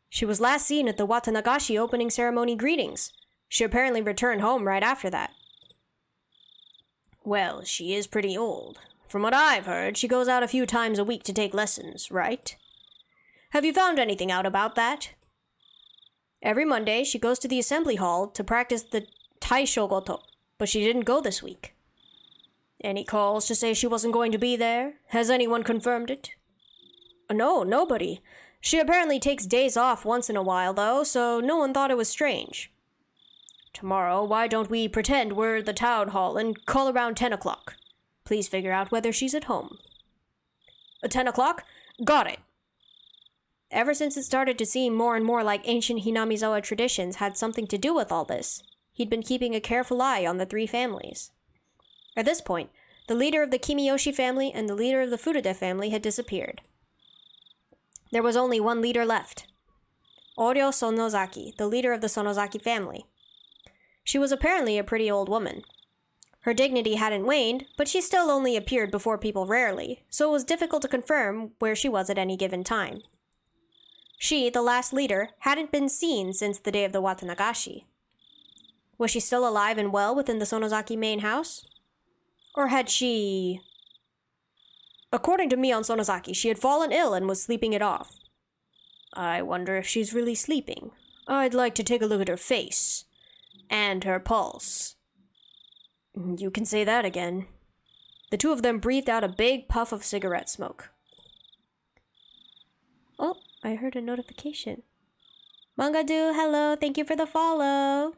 She was last seen at the Watanagashi opening ceremony greetings. She apparently returned home right after that. Well, she is pretty old. From what I've heard, she goes out a few times a week to take lessons, right? Have you found anything out about that? Every Monday, she goes to the assembly hall to practice the Taishogoto, but she didn't go this week. Any calls to say she wasn't going to be there? Has anyone confirmed it? No, nobody. She apparently takes days off once in a while, though, so no one thought it was strange. Tomorrow, why don't we pretend we're at the town hall and call around 10 o'clock? Please figure out whether she's at home. 10 o'clock? Got it. Ever since it started to seem more and more like ancient Hinamizawa traditions had something to do with all this, he'd been keeping a careful eye on the three families. At this point, the leader of the Kimiyoshi family and the leader of the Furude family had disappeared. There was only one leader left. Oryo Sonozaki, the leader of the Sonozaki family. She was apparently a pretty old woman. Her dignity hadn't waned, but she still only appeared before people rarely, so it was difficult to confirm where she was at any given time. She, the last leader, hadn't been seen since the day of the Watanagashi. Was she still alive and well within the Sonozaki main house? Or had she... According to Mion Sonozaki, she had fallen ill and was sleeping it off. I wonder if she's really sleeping. I'd like to take a look at her face. And her pulse. You can say that again. The two of them breathed out a big puff of cigarette smoke. Oh, I heard a notification. Mangadu, hello, thank you for the follow.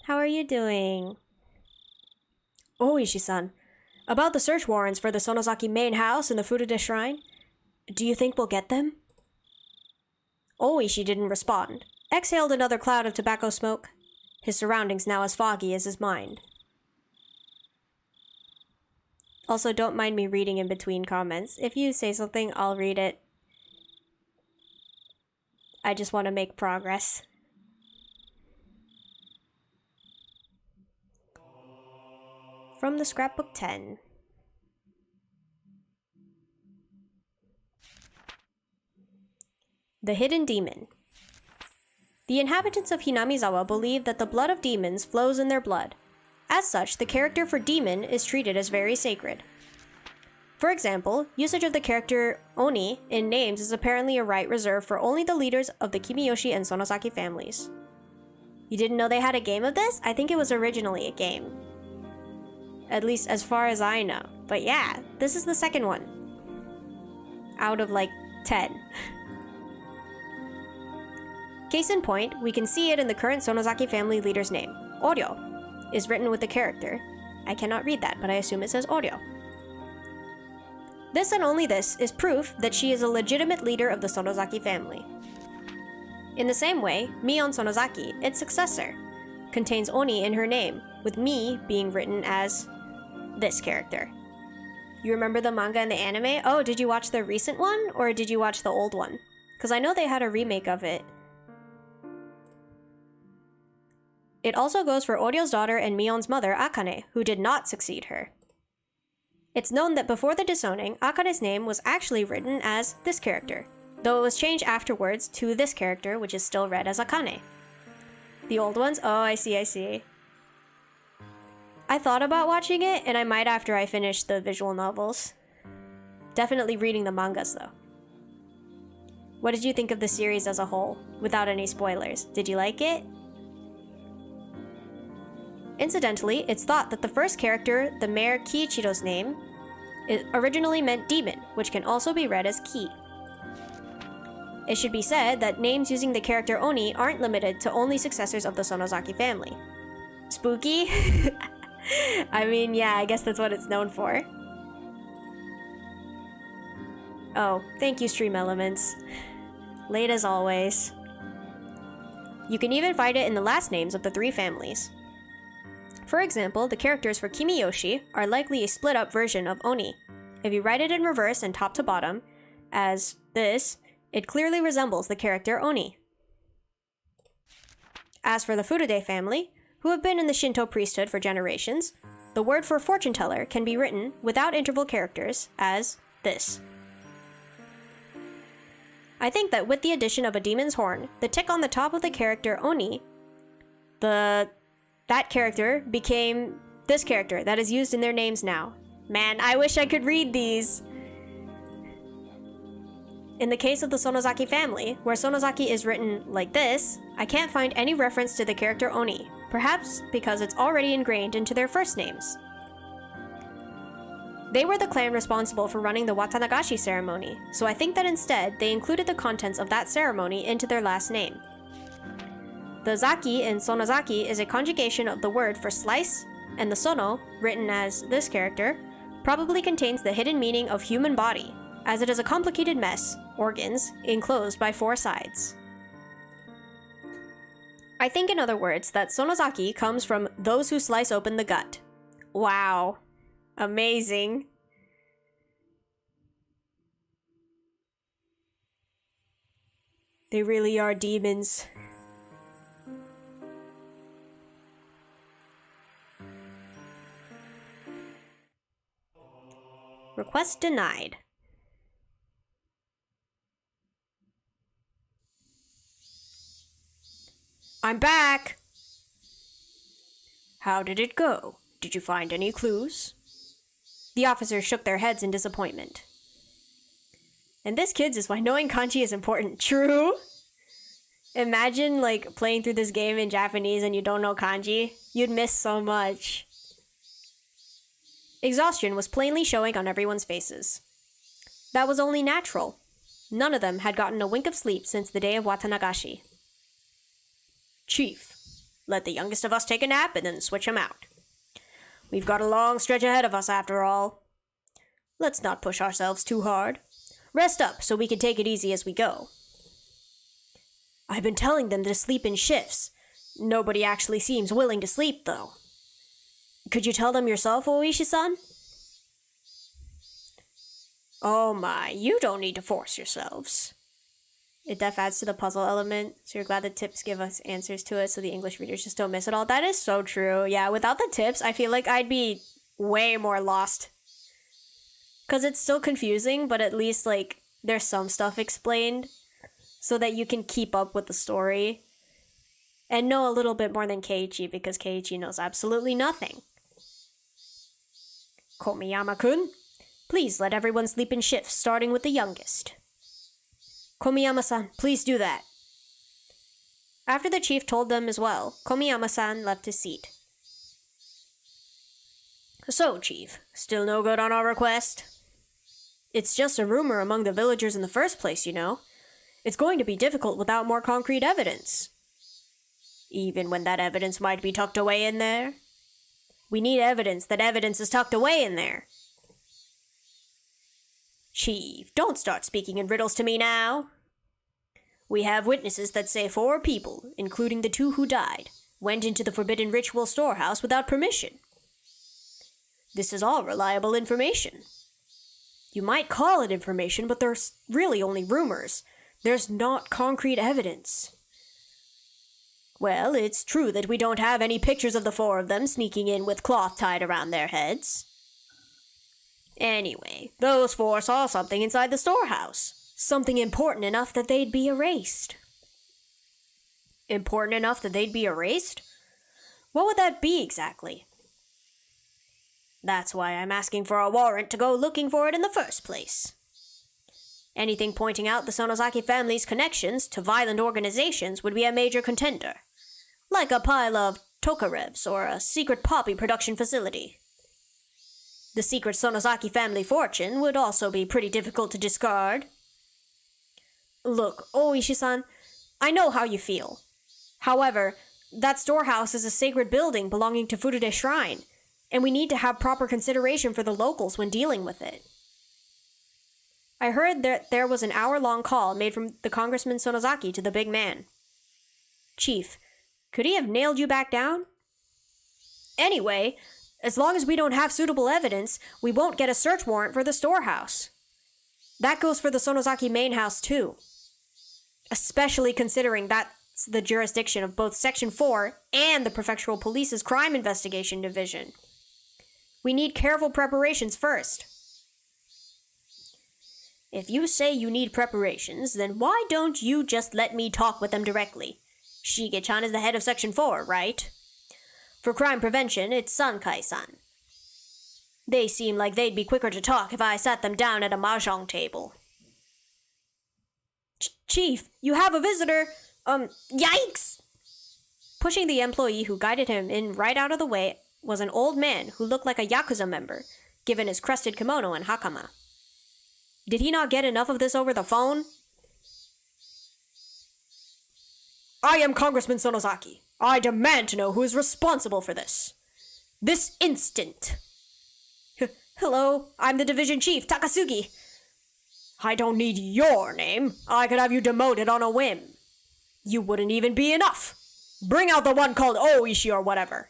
How are you doing? Oh, Ishi-san. About the search warrants for the Sonozaki main house and the Furude shrine, do you think we'll get them? Oishi didn't respond. Exhaled another cloud of tobacco smoke. His surroundings now as foggy as his mind. Also, don't mind me reading in between comments. If you say something, I'll read it. I just want to make progress. From the Scrapbook 10. The Hidden Demon. The inhabitants of Hinamizawa believe that the blood of demons flows in their blood. As such, the character for demon is treated as very sacred. For example, usage of the character Oni in names is apparently a right reserved for only the leaders of the Kimiyoshi and Sonozaki families. You didn't know they had a game of this? I think it was originally a game. At least as far as I know. But yeah, this is the second one. Out of like 10. Case in point, we can see it in the current Sonozaki family leader's name. Oryo is written with the character. I cannot read that, but I assume it says Oryo. This and only this is proof that she is a legitimate leader of the Sonozaki family. In the same way, Mion Sonozaki, its successor, contains Oni in her name, with Mi being written as this character. You remember the manga and the anime? Oh, did you watch the recent one, or did you watch the old one? Because I know they had a remake of it. It also goes for Oryo's daughter and Mion's mother, Akane, who did not succeed her. It's known that before the disowning, Akane's name was actually written as this character, though it was changed afterwards to this character, which is still read as Akane. The old ones? Oh, I see. I thought about watching it, and I might after I finish the visual novels. Definitely reading the mangas, though. What did you think of the series as a whole, without any spoilers? Did you like it? Incidentally, it's thought that the first character, the Mayor Kiichiro's name, originally meant demon, which can also be read as Ki. It should be said that names using the character Oni aren't limited to only successors of the Sonozaki family. Spooky? I mean, yeah, I guess that's what it's known for. Oh, thank you, Stream Elements. Late as always. You can even find it in the last names of the three families. For example, the characters for Kimiyoshi are likely a split-up version of Oni. If you write it in reverse and top to bottom, as this, It clearly resembles the character Oni. As for the Furude family, who have been in the Shinto priesthood for generations, the word for fortune teller can be written without interval characters as this. I think that with the addition of a demon's horn, the tick on the top of the character Oni, that character became this character that is used in their names now. Man, I wish I could read these! In the case of the Sonozaki family, where Sonozaki is written like this, I can't find any reference to the character Oni, perhaps because it's already ingrained into their first names. They were the clan responsible for running the Watanagashi ceremony, so I think that instead they included the contents of that ceremony into their last name. The Zaki in Sonozaki is a conjugation of the word for slice, and the Sono, written as this character, probably contains the hidden meaning of human body, as it is a complicated mess, organs, enclosed by 4 sides. I think, in other words, that Sonozaki comes from those who slice open the gut. Wow. Amazing. They really are demons. Request denied. I'm back! How did it go? Did you find any clues? The officers shook their heads in disappointment. And this, kids, is why knowing kanji is important. True? Imagine, like, playing through this game in Japanese and you don't know kanji. You'd miss so much. Exhaustion was plainly showing on everyone's faces. That was only natural. None of them had gotten a wink of sleep since the day of Watanagashi. Chief, let the youngest of us take a nap and then switch him out. We've got a long stretch ahead of us after all. Let's not push ourselves too hard. Rest up so we can take it easy as we go. I've been telling them to sleep in shifts. Nobody actually seems willing to sleep, though. Could you tell them yourself, Oishi-san? Oh my, you don't need to force yourselves. It def adds to the puzzle element, so you're glad the tips give us answers to it so the English readers just don't miss it all. That is so true. Yeah, without the tips, I feel like I'd be way more lost. Because it's still confusing, but at least, like, there's some stuff explained so that you can keep up with the story and know a little bit more than Keiichi, because Keiichi knows absolutely nothing. Komiyama-kun, please let everyone sleep in shifts, starting with the youngest. Komiyama-san, please do that. After the chief told them as well, Komiyama-san left his seat. So, Chief, still no good on our request? It's just a rumor among the villagers in the first place, you know. It's going to be difficult without more concrete evidence. Even when that evidence might be tucked away in there? We need evidence that evidence is tucked away in there. Chief, don't start speaking in riddles to me now. We have witnesses that say 4 people, including the 2 who died, went into the forbidden ritual storehouse without permission. This is all reliable information. You might call it information, but there's really only rumors. There's not concrete evidence. Well, it's true that we don't have any pictures of the 4 of them sneaking in with cloth tied around their heads. Anyway, those 4 saw something inside the storehouse. Something important enough that they'd be erased. Important enough that they'd be erased? What would that be exactly? That's why I'm asking for a warrant to go looking for it in the first place. Anything pointing out the Sonozaki family's connections to violent organizations would be a major contender. Like a pile of tokarevs or a secret poppy production facility. The secret Sonozaki family fortune would also be pretty difficult to discard. Look, Oishi-san, I know how you feel. However, that storehouse is a sacred building belonging to Furude Shrine, and we need to have proper consideration for the locals when dealing with it. I heard that there was an hour-long call made from the Congressman Sonozaki to the big man. Chief, could he have nailed you back down? Anyway, as long as we don't have suitable evidence, we won't get a search warrant for the storehouse. That goes for the Sonozaki main house, too. especially considering that's the jurisdiction of both Section 4 and the Prefectural Police's Crime Investigation Division. We need careful preparations first. If you say you need preparations, then why don't you just let me talk with them directly? Shige-chan is the head of Section 4, right? For crime prevention, it's Sankai-san. They seem like they'd be quicker to talk if I sat them down at a mahjong table. Chief, you have a visitor! Yikes! Pushing the employee who guided him in right out of the way was an old man who looked like a Yakuza member, given his crested kimono and hakama. Did he not get enough of this over the phone? I am Congressman Sonozaki. I demand to know who is responsible for this. This instant. Hello, I'm the division chief, Takasugi. I don't need your name. I could have you demoted on a whim. You wouldn't even be enough. Bring out the one called Oishi or whatever.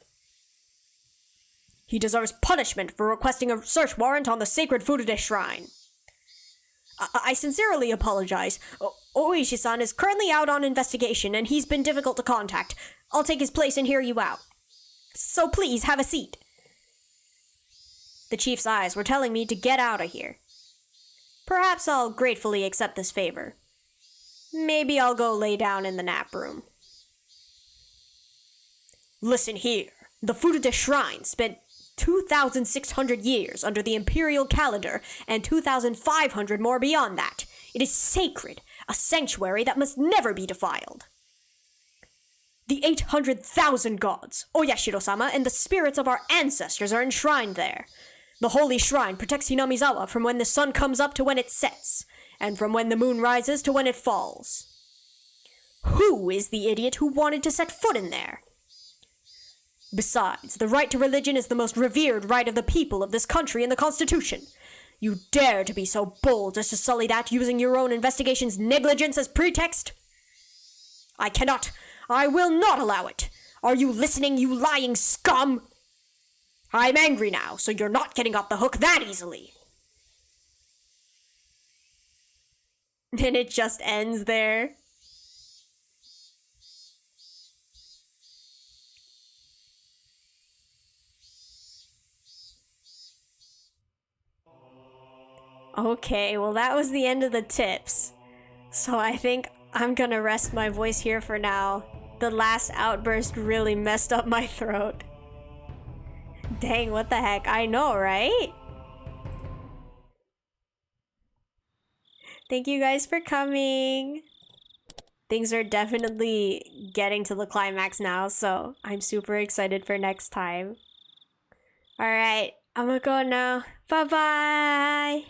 He deserves punishment for requesting a search warrant on the sacred Furude shrine. I sincerely apologize. Oishi-san is currently out on investigation and he's been difficult to contact. I'll take his place and hear you out. So please, have a seat. The chief's eyes were telling me to get out of here. Perhaps I'll gratefully accept this favor. Maybe I'll go lay down in the nap room. Listen here. The Furude Shrine spent 2,600 years under the imperial calendar and 2,500 more beyond that. It is sacred, a sanctuary that must never be defiled. The 800,000 gods, Oyashiro-sama, and the spirits of our ancestors are enshrined there. The holy shrine protects Hinamizawa from when the sun comes up to when it sets, and from when the moon rises to when it falls. Who is the idiot who wanted to set foot in there? Besides, the right to religion is the most revered right of the people of this country in the Constitution. You dare to be so bold as to sully that using your own investigation's negligence as pretext? I will not allow it. Are you listening, you lying scum? I'm angry now, so you're not getting off the hook that easily. And it just ends there. Okay, well that was the end of the tips. So I think I'm gonna rest my voice here for now. The last outburst really messed up my throat. Dang, what the heck? I know, right? Thank you guys for coming. Things are definitely getting to the climax now, so I'm super excited for next time. Alright, I'm gonna go now. Bye-bye!